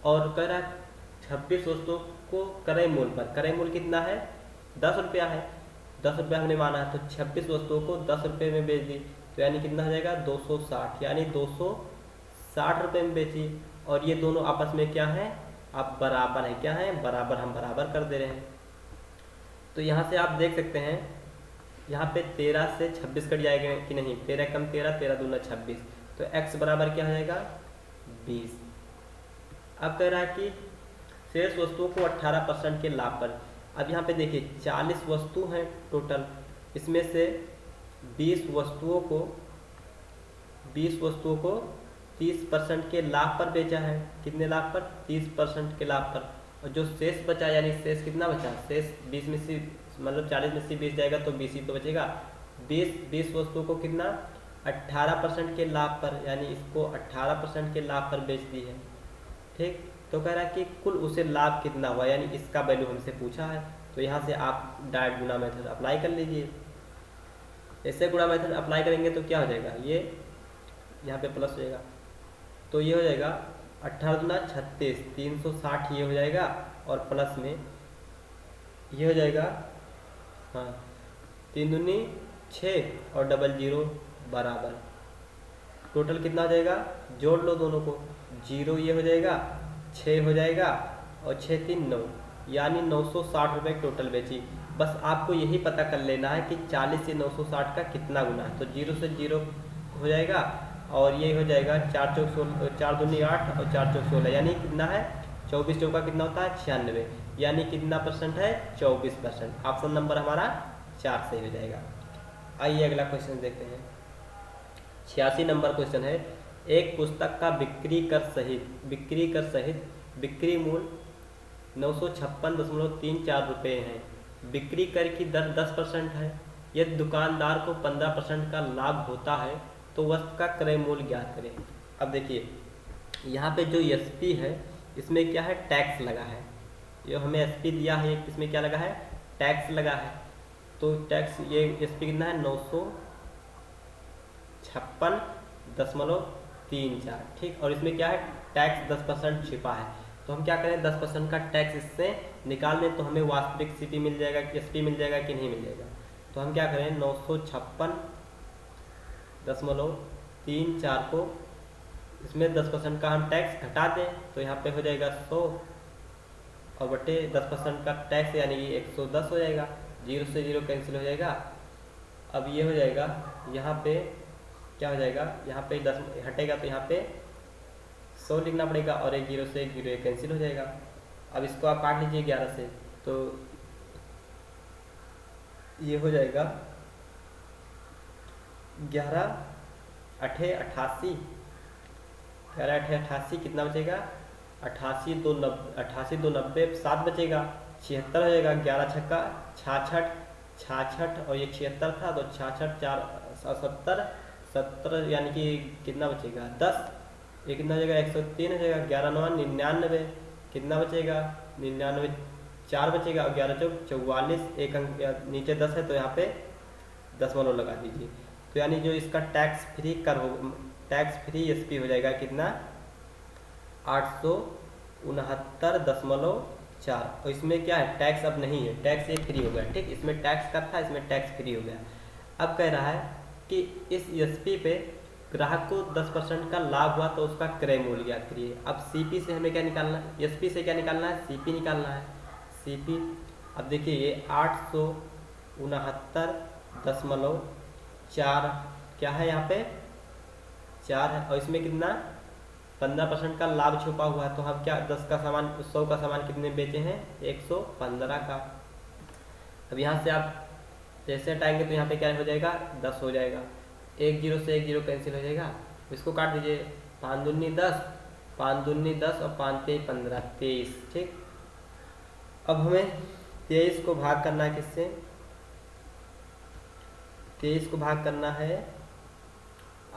और कह रहा है 26 वस्तुओं को क्रय मूल्य पर, क्रय मूल्य कितना है 10 रुपया है, 10 रुपया हमने माना है, तो 26 वस्तुओं को 10 रुपये में बेच दी, तो यानी कितना हो जाएगा 260, यानी 260 रुपये में बेची। और ये दोनों आपस में क्या है आप बराबर है, क्या है बराबर, हम बराबर कर दे रहे हैं। तो यहाँ से आप देख सकते हैं यहाँ पे 13 से 26 कट जाएगा कि नहीं, 13 कम 13, 13 दूना 26, तो x बराबर क्या हो जाएगा 20। अब कह रहा है कि शेष वस्तुओं को 18% के लाभ पर। अब यहाँ पे देखिए 40 वस्तु हैं टोटल, इसमें से 20 वस्तुओं को 30% के लाभ पर बेचा है। कितने लाभ पर, 30% के लाभ पर। और जो शेष बचा, यानी शेष कितना बचा, शेष 20 में से मतलब 40 में से 20 जाएगा तो 20 ही तो बचेगा। 20 वस्तुओं को कितना 18% के लाभ पर, यानी इसको 18% के लाभ पर बेच दी है। ठीक, तो कह रहा है कि कुल उसे लाभ कितना हुआ, यानी इसका वैल्यू हमसे पूछा है। तो यहाँ से आप डायरेक्ट गुणा मेथड अप्लाई कर लीजिए। ऐसे गुणा मेथड अप्लाई करेंगे तो क्या हो जाएगा, ये यहाँ पे प्लस हो जाएगा, तो ये हो जाएगा 18 दूना 36, 360 ये हो जाएगा, और प्लस में ये हो जाएगा, हाँ 3 दूनी 6 और डबल 0 बराबर, टोटल कितना हो जाएगा, जोड़ लो दोनों को, 0 ये हो जाएगा, 6 हो जाएगा, और 6 3 9, यानी 960 रुपये टोटल बेची। बस आपको यही पता कर लेना है कि 40 से 960 का कितना गुना है। तो 0 से 0 हो जाएगा, और ये हो जाएगा 4 चौक 16, 4 दूनी 8 और 4 चौक 16, यानी कितना है 24 चौका कितना होता है 96, यानी कितना परसेंट है 24%। ऑप्शन नंबर हमारा 4 सही हो जाएगा। आइए अगला क्वेश्चन देखते हैं। 86 नंबर क्वेश्चन है, एक पुस्तक का बिक्री कर सहित बिक्री मूल्य 956.34 रुपये है। बिक्री कर की दर 10% है। यदि दुकानदार को 15% का लाभ होता है तो वस्तु का क्रय मूल्य ज्ञात करें। अब देखिए यहाँ पे जो एसपी है इसमें क्या है, टैक्स लगा है। ये हमें एसपी दिया है, इसमें क्या लगा है, टैक्स लगा है। तो टैक्स ये एसपी कितना है 956.34, ठीक, और इसमें क्या है टैक्स 10% छिपा है। तो हम क्या करें, 10% का टैक्स इससे निकाल लें तो हमें वास्तविक सीपी मिल जाएगा, एसपी मिल जाएगा कि नहीं मिल जाएगा। तो हम क्या करें 956.34 को इसमें 10% का हम टैक्स घटा दें तो यहाँ पे हो जाएगा 100 और बटे 10% का टैक्स यानी कि 110 हो जाएगा। 0 से 0 कैंसिल हो जाएगा। अब ये हो जाएगा, यहाँ पे क्या हो जाएगा, यहाँ पे 10 हटेगा तो यहाँ पे 100 लिखना पड़ेगा, और एक 0 से 0 कैंसिल हो जाएगा। अब इसको आप काट लीजिए 11 से, तो ये हो जाएगा 11 8 88, 11 8 88 कितना बचेगा 88 2 90 7 बचेगा, 76 हो जाएगा। 11 छक्का 66 और ये 76 था तो 66 4 70 यानी कि कितना बचेगा 10, ये कितना हो जाएगा 103 हो जाएगा। 11 9 99 कितना बचेगा 99 4 बचेगा, और 11 चौक 44, एक अंक नीचे 10 है तो यहाँ पे 10 लगा दीजिए। तो यानी जो इसका टैक्स फ्री कर हो, टैक्स फ्री एसपी हो जाएगा कितना 869.4, और इसमें क्या है टैक्स अब नहीं है, टैक्स ये फ्री हो गया, ठीक, इसमें टैक्स का था इसमें टैक्स फ्री हो गया। अब कह रहा है कि इस एसपी पे ग्राहक को 10% का लाभ हुआ तो उसका क्रय मूल्य ज्ञात करिए। अब सीपी से हमें क्या निकालना है, एसपी से क्या निकालना है, सीपी निकालना है। सीपी अब देखिए ये 869.4 क्या है, यहाँ पे 4 है, और इसमें कितना 15% का लाभ छुपा हुआ है। तो हम क्या 10 का सामान 100 का सामान कितने बेचे हैं 115 का। अब यहाँ से आप जैसे हटाएंगे तो यहाँ पे क्या हो जाएगा 10 हो जाएगा, एक 0 से एक 0 कैंसिल हो जाएगा। इसको काट दीजिए, 5 दूनी 10, 5 दूनी 10 और 5 3 15 23, ठीक। अब हमें 23 को भाग करना है किससे, 23 को भाग करना है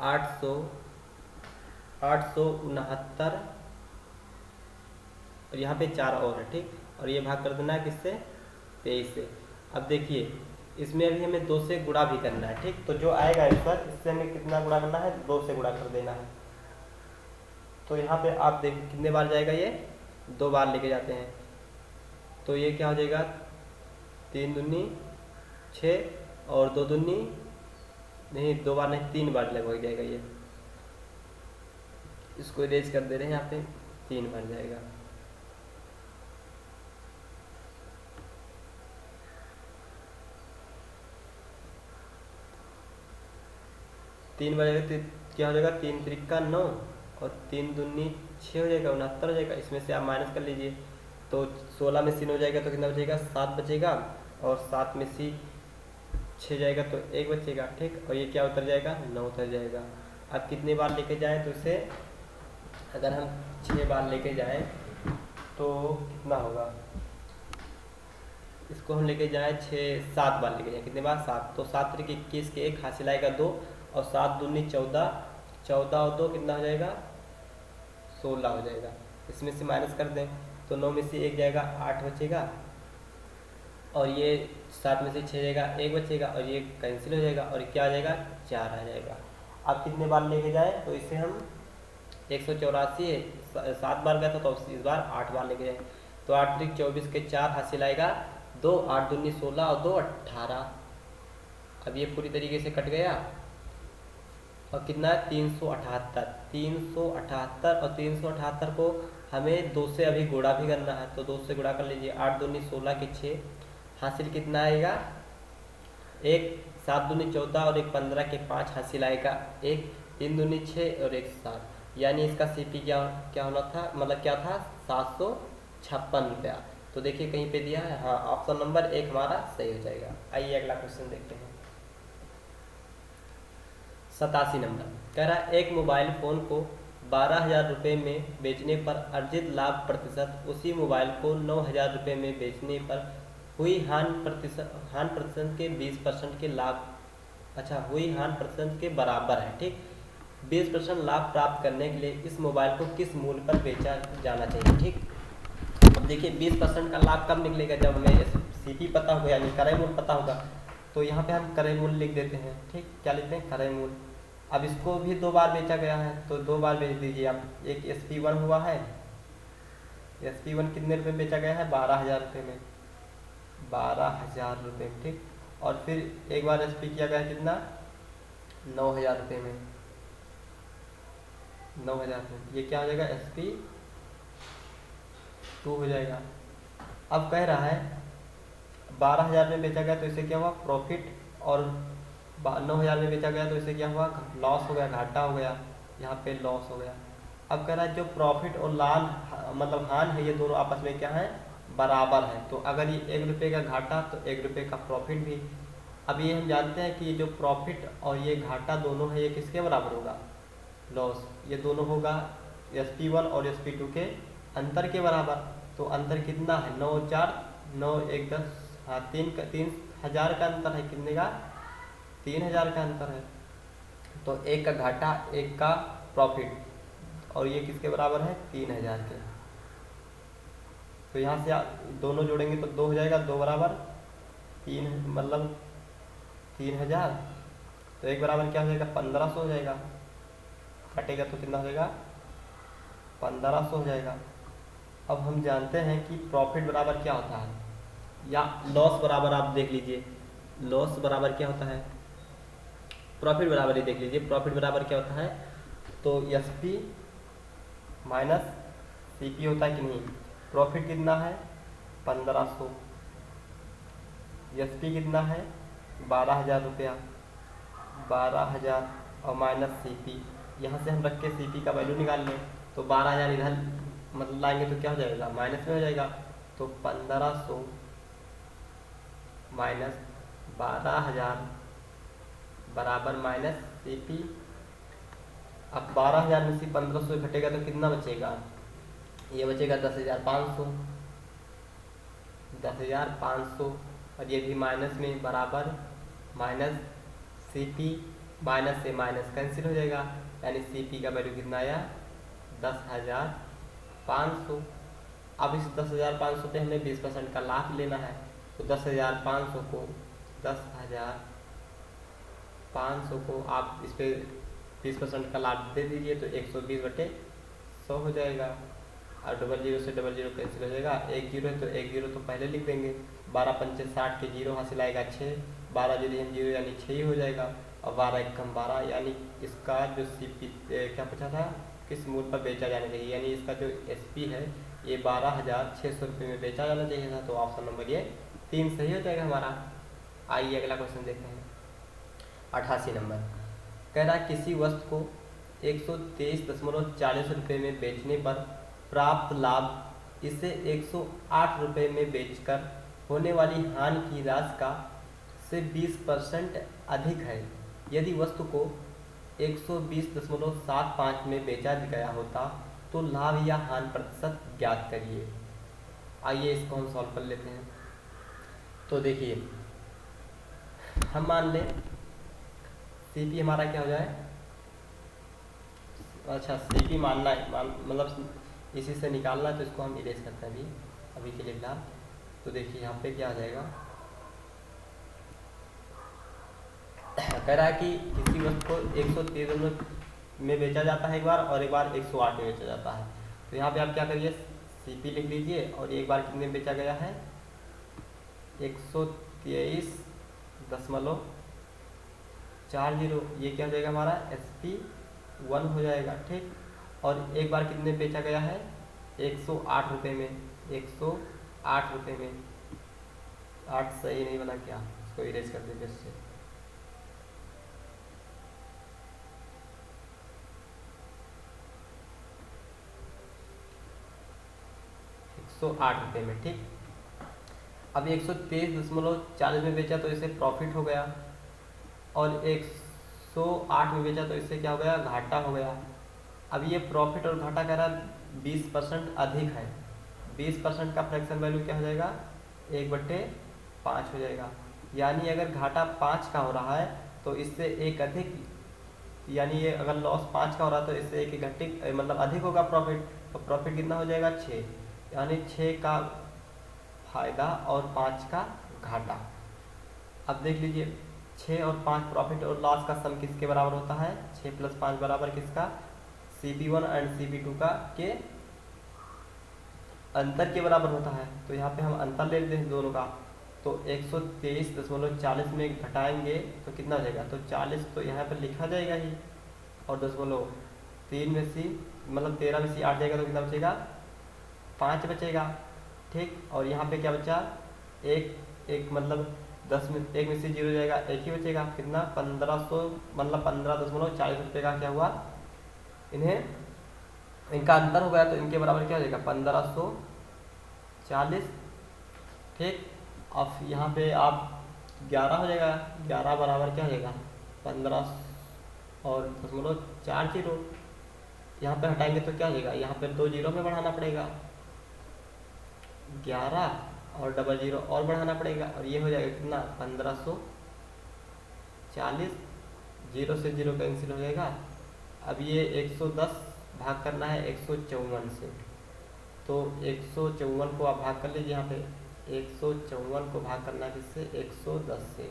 869 और यहाँ पे 4 और है, ठीक, और ये भाग कर देना है किससे 23 से। अब देखिए इसमें अभी हमें 2 से गुणा भी करना है, ठीक, तो जो आएगा आंसर इससे हमें कितना गुणा करना है 2 से गुणा कर देना है। तो यहाँ पे आप देखिए कितने बार जाएगा, ये 2 बार लेके जाते हैं, तो ये क्या हो जाएगा 3 दूनी 6 और 2 दूनी नहीं 2 बार नहीं 3 बार लगभग जाएगा। ये इसको इरेज कर दे रहे हैं, यहाँ पे 3 बार जाएगा। 3 बजेगा तो क्या हो जाएगा, 3 त्रिका 9 और 3 दूनी 6 हो जाएगा, 69 हो जाएगा। इसमें से आप माइनस कर लीजिए तो 16 में से 9 जाएगा तो कितना बचेगा, 7 बचेगा, और 7 में से 6 जाएगा तो 1 बचेगा, ठीक। और ये क्या उतर जाएगा, 9 उतर जाएगा। अब कितनी बार लेके जाएँ तो इसे अगर हम 6 बार लेके जाएँ तो कितना होगा, इसको हम लेके जाएँ 7 बार लेके जाएँ, कितने बार, 7। तो 7 तरीके 21 के 1 हासिल आएगा 2, और 7 दूनी 14, 14 और 2 कितना हो जाएगा, 16 हो जाएगा। इसमें से माइनस कर दें तो 9 में से 1 जाएगा, 8 बचेगा, और ये 7 में से 6 जाएगा, 1 बचेगा, और ये कैंसिल हो जाएगा, और क्या आ जाएगा, 4 आ जाएगा। अब कितने बार लेके जाएँ तो इसे हम 184 है, 7 बार गया था तो इस बार 8 बार लेके जाए तो 8 त्रिक 24 के 4 हासिल आएगा 2, 8 दूनी 16 और 2 18। अब ये पूरी तरीके से कट गया, और कितना है, 378। 378 और 378 को हमें 2 से अभी गुणा भी करना है, तो 2 से गुणा कर लीजिए। 8 दूनी 16 के 6 हासिल कितना आएगा, 1, 7 दूनी 14 और 1 15 के 5 हासिल आएगा 1, 3 दूनी 6 और 1 7, यानी इसका सीपी क्या क्या होना था, मतलब क्या था, 756 रुपया। तो देखिए कहीं पे दिया है, हाँ, ऑप्शन नंबर 1 हमारा सही हो जाएगा। आइए अगला क्वेश्चन देखते हैं। 87 नंबर कह रहा है, एक मोबाइल फ़ोन को 12,000 रुपये में बेचने पर अर्जित लाभ प्रतिशत उसी मोबाइल को 9,000 रुपये में बेचने पर हुई हानि प्रतिशत के 20% के लाभ, अच्छा, हुई हानि प्रतिशत के बराबर है, ठीक। 20% लाभ प्राप्त करने के लिए इस मोबाइल को किस मूल्य पर बेचा जाना चाहिए, ठीक। अब देखिए 20% का लाभ कब निकलेगा, जब हमें सीपी पता होगा, यानी क्रय मूल्य पता होगा। तो यहाँ पे हम क्रय मूल्य लिख देते हैं, ठीक। क्या लिखते हैं, क्रय मूल्य। अब इसको भी 2 बार बेचा गया है तो 2 बार बेच दीजिए आप। एक SP1 हुआ है, SP1 कितने रुपये में बेचा गया है, 12,000 रुपये में, 12,000 रुपये में, ठीक। और फिर एक बार SP किया गया है कितना, 9,000 रुपये में, 9,000 रुपये। ये क्या हो जाएगा, SP2 हो जाएगा। अब कह रहा है 12,000 में बेचा गया तो इसे क्या हुआ, प्रॉफिट, और 9,000 में बेचा गया तो इसे क्या हुआ, लॉस हो गया, घाटा हो गया, यहाँ पे लॉस हो गया। अब कह रहा है जो प्रॉफिट और लाभ मतलब हानि है, ये दोनों आपस में क्या है, बराबर है। तो अगर ये 1 रुपये का घाटा तो 1 रुपये का प्रॉफिट भी। अब ये हम जानते हैं कि ये जो प्रॉफिट और ये घाटा दोनों है, ये किसके बराबर होगा, लॉस। ये दोनों होगा SP1 और SP2 के अंतर के बराबर। तो अंतर कितना है, 9 4 9 1 10, हाँ, 3,000 का अंतर है, कितने का, 3,000 का अंतर है। तो 1 का घाटा 1 का प्रॉफिट, और ये किसके बराबर है, 3,000 के। तो यहाँ से दोनों जोड़ेंगे तो 2 हो जाएगा, 2 बराबर 3, मतलब 3,000, तो 1 बराबर क्या हो जाएगा, 1,500 हो जाएगा, कटेगा तो कितना हो जाएगा, 1,500 हो जाएगा। अब हम जानते हैं कि प्रॉफिट बराबर क्या होता है, या लॉस बराबर, आप देख लीजिए, लॉस बराबर क्या होता है, प्रॉफिट बराबर ही देख लीजिए, प्रॉफिट बराबर क्या होता है, तो SP माइनस CP होता है कि नहीं। प्रॉफिट कितना है, 1,500, SP कितना है, 12,000 रुपया, 12,000, और माइनस CP, यहाँ से हम रख के CP का वैल्यू निकाल लें तो 12,000 इधर मतलब लाएंगे तो क्या हो जाएगा, माइनस में हो जाएगा। तो 1,500 माइनस 12,000 बराबर माइनस CP। अब 12,000 में से 1,500 घटेगा तो कितना बचेगा, ये बचेगा 10,500, 10,500, और ये भी माइनस में, बराबर माइनस CP, माइनस से माइनस कैंसिल हो जाएगा, यानी CP का वैल्यू कितना आया, 10,500। अब इस 10,500 पे हमें 20% का लाभ लेना है, तो 10,500 को 10,500 को आप इस पे 20% का लाभ दे दीजिए तो 120/100 हो जाएगा, और 00 से 00 कैंसिल हो जाएगा। 1 जीरो है तो 1 जीरो तो पहले लिख देंगे, 12 पंचे 60 के 0 हासिल आएगा 6, 12 जीरो 0 यानी 6 ही हो जाएगा, और 12 1 कम 12, यानी इसका जो CP क्या पूछा था, किस मूल्य पर बेचा जाना चाहिए, यानी इसका जो SP है ये 12,600 रुपये में बेचा जाना चाहिए था। तो ऑप्शन नंबर ये 3 सही हो जाएगा हमारा। आइए अगला क्वेश्चन देखते हैं। 88 नंबर कह रहा है किसी वस्तु को 123.40 रुपये में बेचने पर प्राप्त लाभ इसे 108 रुपये में बेचकर होने वाली हानि की राशि का से 20% अधिक है। यदि वस्तु को 120.75 में बेचा गया होता तो लाभ या हानि प्रतिशत ज्ञात करिए। आइए इसको हम सॉल्व कर लेते हैं। तो देखिए, हम मान लें सीपी हमारा क्या हो जाए, अच्छा सीपी मानना है, मतलब इसी से निकालना है, तो इसको हम इरेज करते हैं अभी के लिए फिलहाल। तो देखिए यहाँ पे क्या आ जाएगा, कह रहा है कि किसी वस्तु को 113 में बेचा जाता है एक बार, और एक बार 108 में बेचा जाता है। तो यहाँ पे आप क्या करिए, सीपी लिख लीजिए, और एक बार कितने में बेचा गया है 123.40, ये क्या हो जाएगा हमारा SP1 हो जाएगा, ठीक। और एक बार कितने में बेचा गया है 108 रुपये में, 108 रुपये में, 8 सही नहीं बना क्या, इसको इरेज कर दीजिए इससे। ₹108 में, ठीक। अब 123.40 में बेचा तो इसे प्रॉफिट हो गया, और 108 में बेचा तो इससे क्या हो गया, घाटा हो गया। अब ये प्रॉफिट और घाटा कह रहा है 20% अधिक है, 20% का फ्रैक्शन वैल्यू क्या हो जाएगा 1/5 हो जाएगा। यानी अगर घाटा 5 का हो रहा है तो इससे एक अधिक, यानी ये अगर लॉस 5 का हो रहा है तो इससे एक घटित मतलब अधिक होगा प्रॉफिट, तो प्रॉफिट कितना हो जाएगा 6, यानी 6 का फायदा और 5 का घाटा। अब देख लीजिए 6 और 5 प्रॉफिट और लॉस का सम किसके बराबर होता है, 6 + 5 बराबर किसका, CP1 एंड CP2 का के अंतर के बराबर होता है। तो यहाँ पे हम अंतर ले लेते हैं दोनों का, तो 123.40 में घटाएंगे तो कितना हो जाएगा, तो 40 तो यहाँ पर लिखा जाएगा ही, और 3 में से मतलब 13 में से 8 जाएगा तो कितना बचेगा 5 बचेगा, ठीक। और यहाँ पे क्या बचा, एक मतलब 10 में 1 में से 0 जाएगा, 1 ही बचेगा, कितना 1500 मतलब 15.40 रुपये का क्या हुआ, इन्हें इनका अंतर हो गया, तो इनके बराबर क्या हो जाएगा 1540, ठीक। अब यहाँ पे आप 11 हो जाएगा, 11 बराबर क्या हो जाएगा 15 और 0.40, यहाँ पे हटाएंगे तो क्या हो जाएगा, यहाँ पे 2 जीरो में बढ़ाना पड़ेगा, 11 और डबल 0 और बढ़ाना पड़ेगा, और ये हो जाएगा कितना 1540, 0 से 0 कैंसिल हो जाएगा। अब ये 110 भाग करना है 154 से, तो 154 को आप भाग कर लीजिए, यहाँ पे 154 को भाग करना है किससे 110 से,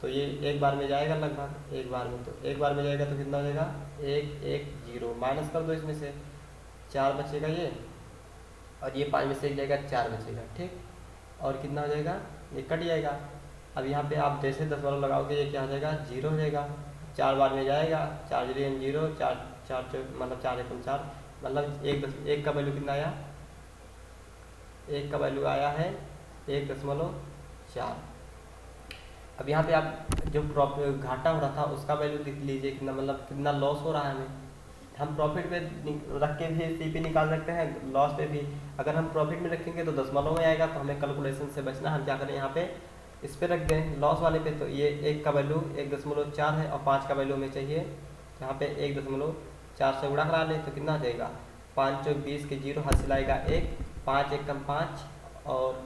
तो ये एक बार में जाएगा लगभग, एक बार में, तो एक बार में जाएगा तो कितना हो जाएगा 110, माइनस कर दो इसमें से 4 बचेगा ये, और ये 5 में से 1 जाएगा 4 बचेगा, ठीक। और कितना हो जाएगा, ये कट जाएगा। अब यहाँ पे आप जैसे 10 बार लगाओगे ये क्या हो जाएगा 0 हो जाएगा, 4 बार में जाएगा, 4 0 0, 4 4 मतलब 4 1 4, मतलब 1 का वैल्यू कितना आया, 1 का वैल्यू आया है 1.4। अब यहाँ पे आप जो घाटा हो रहा था उसका वैल्यू देख लीजिए कितना, मतलब कितना लॉस हो रहा है हमें। हम प्रॉफिट पे रख के भी सीपी निकाल सकते हैं, लॉस पे भी। अगर हम प्रॉफिट में रखेंगे तो दशमलव में आएगा, तो हमें कैलकुलेशन से बचना, हम क्या करें यहाँ पे इस पे रख दें लॉस वाले पे, तो ये 1 का वैल्यू 1.4 है, और 5 का वैल्यू हमें चाहिए, यहाँ पे 1.4 से गुणा करा लें तो कितना आ जाएगा 5 चौक 20 के 0 हासिल आएगा 1, 5 1 कम 5 और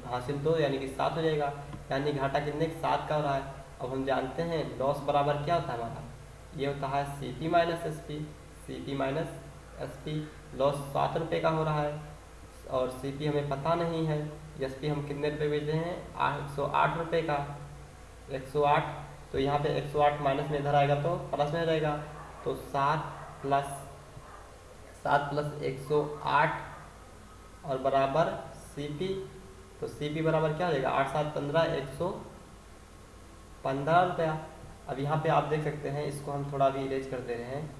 हासिल 2 यानी कि 7 हो जाएगा, यानी घाटा कितने 7 का हो रहा है। अब हम जानते हैं लॉस बराबर क्या होता है हमारा, ये होता है CP minus SP, CP minus SP। Loss 7 रुपये का हो रहा है, और CP हमें पता नहीं है, SP हम कितने रुपये बेच रहे हैं 108 रुपये का, 108, तो यहाँ पे 108 माइनस में इधर आएगा तो प्लस में हो जाएगा, तो 7 प्लस 108 और बराबर CP, तो CP बराबर क्या हो जाएगा 8 7 15 115 रुपया। अब यहाँ पे आप देख सकते हैं, इसको हम थोड़ा भी इरेज कर दे रहे हैं,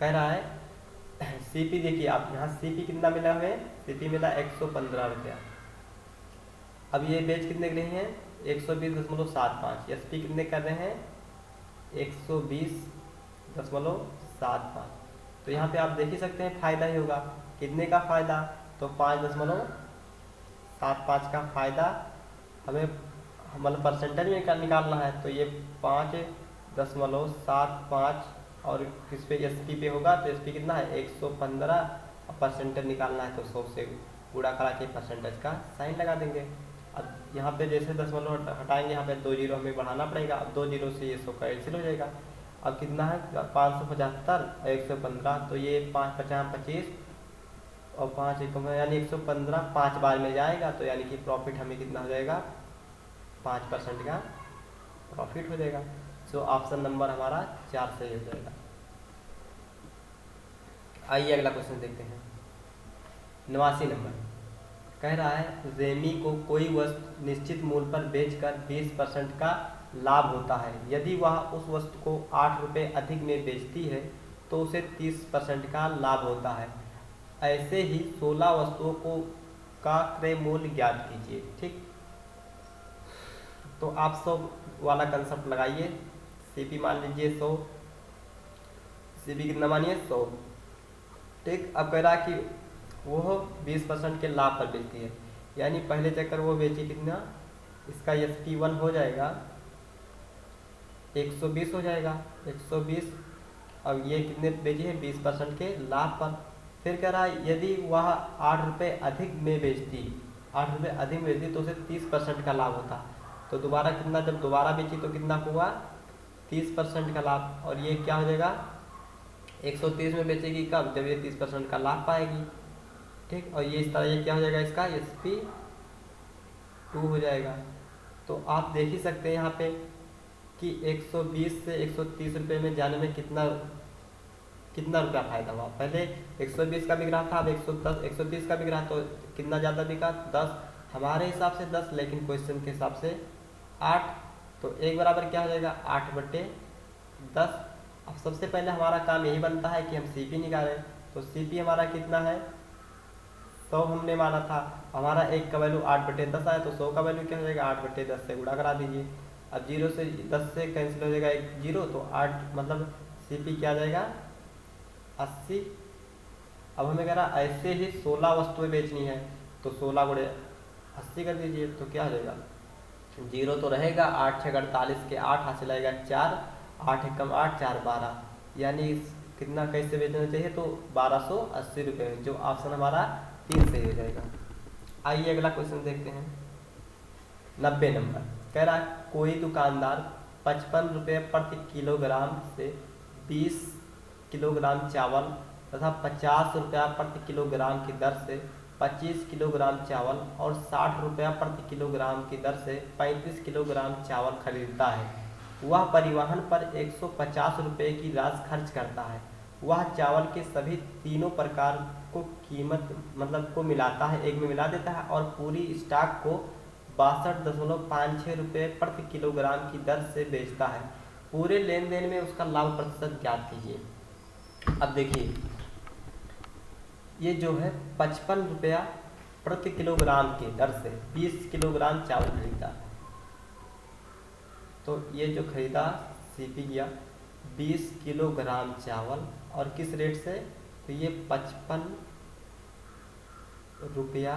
कह रहा है सीपी देखिए आप यहाँ सीपी कितना मिला हमें, सीपी मिला 115 रुपया। अब ये बेच कितने के लिए हैं, 120.75। एसपी कितने कर रहे हैं, 120.75। तो यहाँ पे आप देख ही सकते हैं फायदा ही होगा। कितने का फायदा, तो 5.75 का फायदा हमें मतलब परसेंटेज में निकालना है। तो ये 5.75 और किस पे, एसपी पे होगा। तो एसपी कितना है 115 और परसेंटेज निकालना है तो 100 से गुणा करा के परसेंटेज का साइन लगा देंगे। अब यहाँ पे जैसे दशमलव हटाएंगे, यहाँ पे 2 जीरो हमें बढ़ाना पड़ेगा। अब 2 जीरो से ये 100 कैंसिल हो जाएगा। अब कितना है 575 और 115, तो ये 5 50 25 और 5 एकम यानी 115 5 बार में जाएगा। तो यानी कि प्रॉफिट हमें कितना हो जाएगा, 5% का प्रॉफिट हो जाएगा। तो ऑप्शन नंबर हमारा 4 सही हो जाएगा। आइए अगला क्वेश्चन देखते हैं। 89 नंबर कह रहा है रेमी को कोई वस्तु निश्चित मूल्य पर बेचकर 20% का लाभ होता है। यदि वह उस वस्तु को 8 रुपये अधिक में बेचती है तो उसे 30% का लाभ होता है। ऐसे ही 16 वस्तुओं को का क्रय मूल्य ज्ञात कीजिए। ठीक, तो आप 100 वाला कंसेप्ट लगाइए। सीपी मान लीजिए 100, सीपी कितना मानिए 100। ठीक, अब कह रहा कि वो 20% के लाभ पर बेचती है, यानी पहले चक्कर वो बेची कितना, इसका SP1 हो जाएगा 120 हो जाएगा 120। अब ये कितने बेची है 20% के लाभ पर। फिर कह रहा है यदि वह 8 रुपये अधिक में बेचती, 8 रुपये अधिक में बेचती तो उसे 30% का लाभ होता। तो दोबारा कितना, जब दोबारा बेची तो कितना हुआ 30% का लाभ। और ये क्या हो जाएगा 130 में बेचेगी कब, जब ये 30% का लाभ पाएगी। ठीक, और ये इस तरह ये क्या हो जाएगा, इसका SP2 हो जाएगा। तो आप देख ही सकते हैं यहाँ पे कि 120 से 130 रुपये में जाने में कितना रुपया फायदा हुआ। पहले 120 का बिक रहा था, अब 110 130 का बिक रहा, तो कितना ज़्यादा बिका 10, हमारे हिसाब से 10, लेकिन क्वेश्चन के हिसाब से 8। तो एक बराबर क्या हो जाएगा 8/10। अब सबसे पहले हमारा काम यही बनता है कि हम सीपी निकालें। तो सीपी हमारा कितना है 100 हमने माना था, हमारा एक का वैल्यू 8/10 आया, तो 100 का वैल्यू क्या हो जाएगा 8/10 से गुणा करा दीजिए। अब 0 से 10 से कैंसिल हो जाएगा एक 0, तो 8 मतलब सीपी क्या आ जाएगा 80। अब हमें कह रहा ऐसे ही 16 वस्तुएं बेचनी है, तो 16 गुणे 80 कर दीजिए। तो क्या हो जाएगा 0 तो रहेगा, 8 6 48 के 8 हासिल आएगा 4, 8 एकम 8 4 12, यानी कितना कैसे बेचना चाहिए, तो 1280 रुपये, जो ऑप्शन हमारा 3 सही हो जाएगा। आइए अगला क्वेश्चन देखते हैं। 90 नंबर कह रहा है कोई दुकानदार 55 रुपये प्रति किलोग्राम से 20 किलोग्राम चावल तथा 50 रुपया प्रति किलोग्राम की दर से 25 किलोग्राम चावल और 60 रुपया प्रति किलोग्राम की दर से 35 किलोग्राम चावल खरीदता है। वह परिवहन पर 150 रुपये की राशि खर्च करता है। वह चावल के सभी तीनों प्रकार को कीमत मतलब को मिलाता है, एक में मिला देता है और पूरी स्टॉक को 62.56 रुपये प्रति किलोग्राम की दर से बेचता है। पूरे लेन देन में उसका लाभ प्रतिशत ज्ञात कीजिए। अब देखिए ये जो है 55 रुपया प्रति किलोग्राम की दर से 20 किलोग्राम चावल खरीदा, तो ये जो खरीदा सीपी किया 20 किलोग्राम चावल और किस रेट से, तो ये 55 रुपया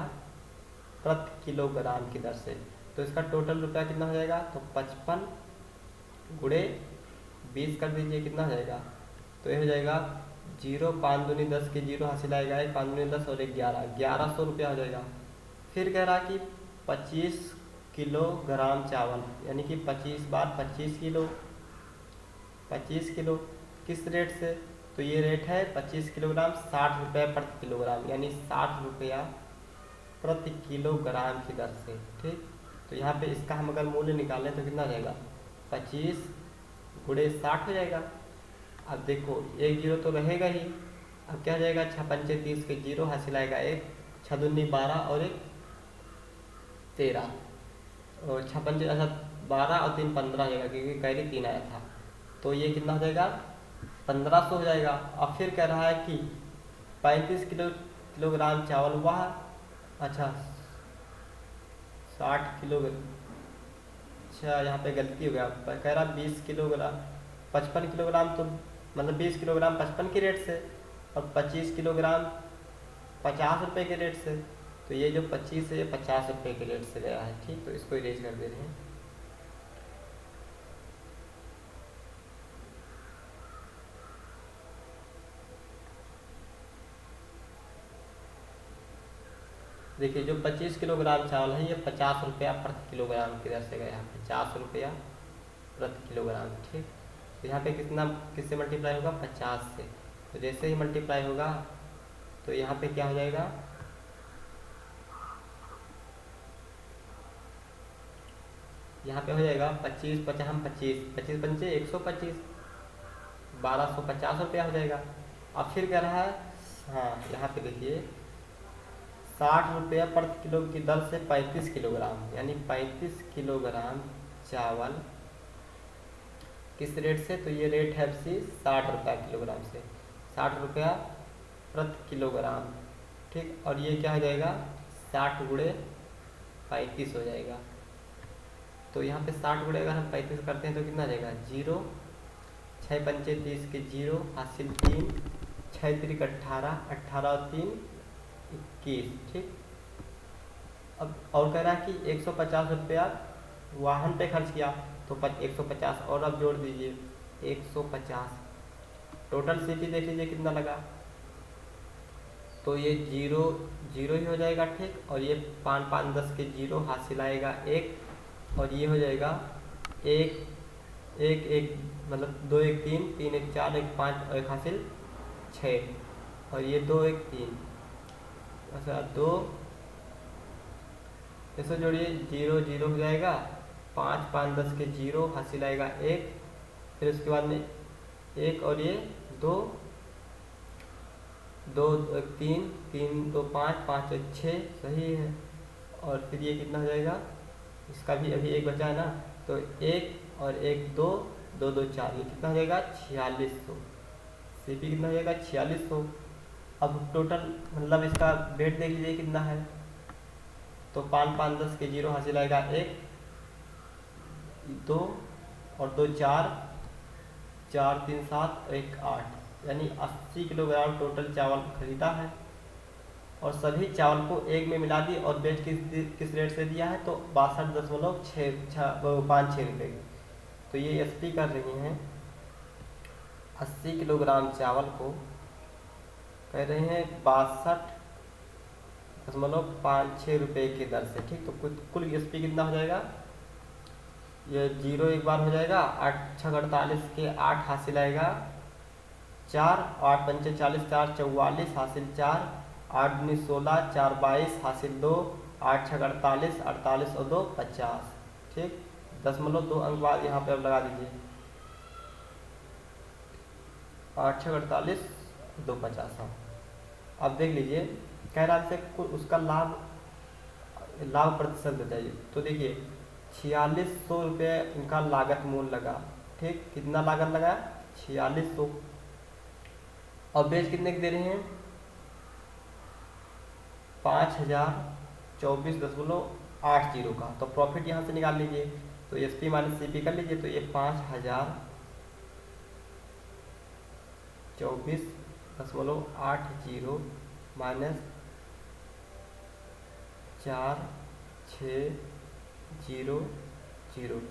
प्रति किलोग्राम की दर से। तो इसका टोटल रुपया कितना हो जाएगा, तो 55 गुणे 20 कर दीजिए, कितना हो जाएगा, तो ये हो जाएगा 0 5 दूनी 10 के 0 हासिल आएगा, 1 5 दूनी 10 और 1 1100 रुपया हो जाएगा। फिर कह रहा कि 25 किलोग्राम चावल यानी कि 25 बार 25 किलो किस रेट से, तो ये रेट है 25 किलोग्राम 60 रुपये प्रति किलोग्राम, यानी 60 रुपया प्रति किलोग्राम की दर से। ठीक, तो यहाँ पे इसका हम अगर मूल्य निकालें तो कितना जाएगा 25 गुणे 60 हो जाएगा। अब देखो 1 0 तो रहेगा ही, अब क्या हो जाएगा 6 पंचे 30 के 0 हासिल आएगा 1, 6 दूनी 12 और 1 13 और 6 पंचे 12 और 3 15 हो जाएगा क्योंकि कैरी 3 आया था, तो ये कितना हो जाएगा 1500 हो जाएगा। अब फिर कह रहा है कि 35 किलोग्राम चावल हुआ। अच्छा 60 किलो, अच्छा यहाँ पे गलती हो गया, कह रहा 20 किलोग्राम 55 किलोग्राम, तो मतलब 20 किलोग्राम 55 के रेट से और 25 किलोग्राम 50 रुपये के रेट से। तो ये जो 25 है ये 50 रुपये के रेट से गया है, ठीक। तो इसको इरेज कर दे रहे हैं। देखिए जो 25 किलोग्राम चावल है ये 50 रुपया प्रति किलोग्राम की दर से गया है, 50 रुपया प्रति किलोग्राम, ठीक। तो यहाँ पे कितना किससे मल्टीप्लाई होगा, 50 से। तो जैसे ही मल्टीप्लाई होगा तो यहाँ पे क्या हो जाएगा, यहाँ पे हो जाएगा 25 50 25 25 पंचे 125, 1250 रुपया हो जाएगा। अब फिर कह रहा है, हाँ यहाँ पे देखिए 60 रुपया प्रति किलो की दर से 35 किलोग्राम, यानी 35 किलोग्राम चावल किस रेट से, तो ये रेट है सी 60 रुपया किलोग्राम से, 60 रुपया प्रति किलोग्राम, ठीक। और ये क्या हो जाएगा, 60 गुणे 35 हो जाएगा। तो यहाँ पे 60 गुणे अगर हम 35 करते हैं तो कितना आ जाएगा, 0, 6 पंचे 30 के 0 हासिल 3, 6 त्रिक 18, 18 और 3 21, ठीक। अब और कह रहा है कि 150 रुपया वाहन पे खर्च किया, तो 150 और अब जोड़ दीजिए 150, टोटल सीपी देख लीजिए कितना लगा, तो ये 0 0 ही हो जाएगा, ठीक। और ये 5 5 10 के 0 हासिल आएगा 1, और ये हो जाएगा 1 1 1 मतलब 2 1 3 3 1 4 1 5 और 1 हासिल 6, और ये 2 1 3, अच्छा 2, इसको जोड़िए 0 0 हो जाएगा, 5 5 10 के 0 हासिल आएगा 1, फिर उसके बाद में 1 और ये 2 2 3 3 2 5 5 1 6 सही है। और फिर ये कितना हो जाएगा, इसका भी अभी एक बचा है ना, तो 1 और 1 2 2 2 4, ये कितना हो जाएगा 4600, सीपी कितना हो जाएगा 4600। अब टोटल मतलब इसका वेट देख लीजिए कितना है, तो 5 5 10 के 0 हासिल आएगा 1 2 और 2 4 4 3 7 1 8, यानी 80 किलोग्राम टोटल चावल खरीदा है। और सभी चावल को एक में मिला दी और बेच किस रेट से दिया है, तो 62.56 रुपये। तो ये एसपी कर रही हैं 80 किलोग्राम चावल को, कह रहे हैं 62.56 रुपये की दर से, ठीक। तो कुल एसपी कितना हो जाएगा, ये 0 एक बार हो जाएगा, 8 6 48 के 8 हासिल आएगा 4, 8 पंचे 40 4 44 हासिल 4, 8 19 16 4 22 हासिल 2, 8 6 48 48 और 2 50, ठीक। 0.2 अंक बाद यहाँ पे अब लगा दीजिए, 8 6 48 2 50। अब देख लीजिए कह रहा है उसका लाभ प्रतिशत बताइए, तो देखिए 4600 रुपये इनका लागत मूल्य लगा, ठीक। कितना लागत लगा, 4600, और बेच कितने के दे रहे हैं, 5024.80 का। तो प्रॉफिट यहाँ से निकाल लीजिए, तो S P minus C P कर लीजिए, तो ये 5024.80 माइनस 4600,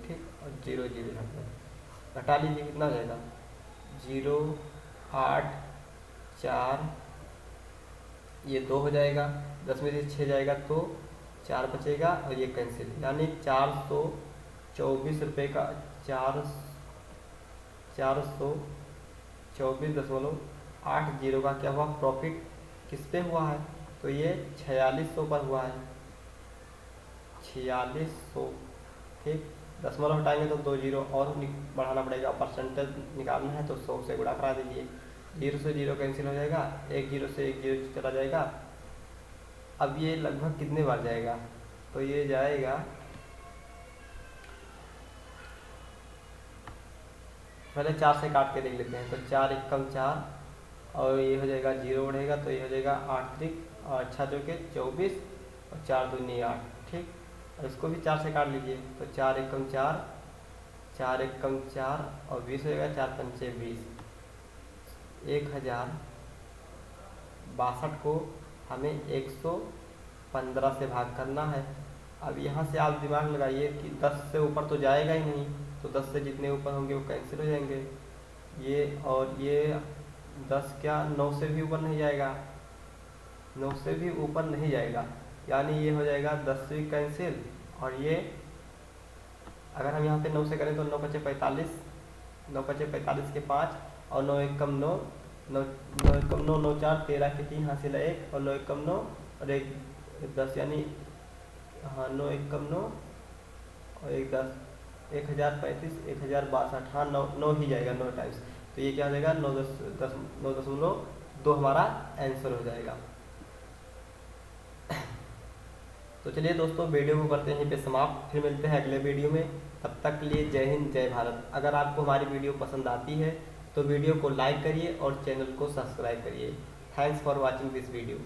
ठीक। और 0 0 यहाँ पर घटा लीजिए, कितना हो जाएगा 0 8 4, ये 2 हो जाएगा, 10 में से 6 जाएगा तो 4 बचेगा, और ये कैंसिल, यानी 424 रुपये का 424.80 का क्या हुआ प्रॉफिट, किस पे हुआ है, तो ये 4600 पर हुआ है, 4600, ठीक। 0 हटाएंगे तो 2 0 और बढ़ाना पड़ेगा, परसेंटेज निकालना है तो 100 से गुणा करा दीजिए, 0 से 0 कैंसिल हो जाएगा, 1 0 से 1 0 चला जाएगा। अब ये लगभग कितने बार जाएगा, तो ये जाएगा, पहले 4 से काट के देख लेते हैं, तो 4 1 4 और ये हो जाएगा 0 बढ़ेगा तो ये हो जाएगा 8 त्रिक 6 के 24 और 4 दूनी 8, ठीक। और इसको भी 4 से काट लीजिए तो 4 एकम 4, 4 एकम 4 और 20 हो जाएगा, 4 पंचे 20। 1062 को हमें 115 से भाग करना है। अब यहाँ से आप दिमाग लगाइए कि 10 से ऊपर तो जाएगा ही नहीं, तो 10 से जितने ऊपर होंगे वो कैंसिल हो जाएंगे। ये और ये 10 क्या 9 से भी ऊपर नहीं जाएगा, 9 से भी ऊपर नहीं जाएगा, यानी ये हो जाएगा 10 से भी कैंसिल। और ये अगर हम यहाँ पे 9 से करें तो 9 पचे 45, 9 पचे 45 के 5 और 9 एकम 9, 9 एकम 9, 9 4 13 के 3 हासिल 1 और 9 एकम 9 और 1 10, यानी हाँ 9 एकम 9 और 1 10, 1035, 1062, हाँ 9 ही जाएगा 9 टाइम्स। तो ये क्या हो जाएगा 9.2 हमारा आंसर हो जाएगा। तो चलिए दोस्तों वीडियो को करते हैं यहीं पे समाप्त, फिर मिलते हैं अगले वीडियो में। तब तक के लिए जय हिंद जय भारत। अगर आपको हमारी वीडियो पसंद आती है तो वीडियो को लाइक करिए और चैनल को सब्सक्राइब करिए। Thanks for watching this video.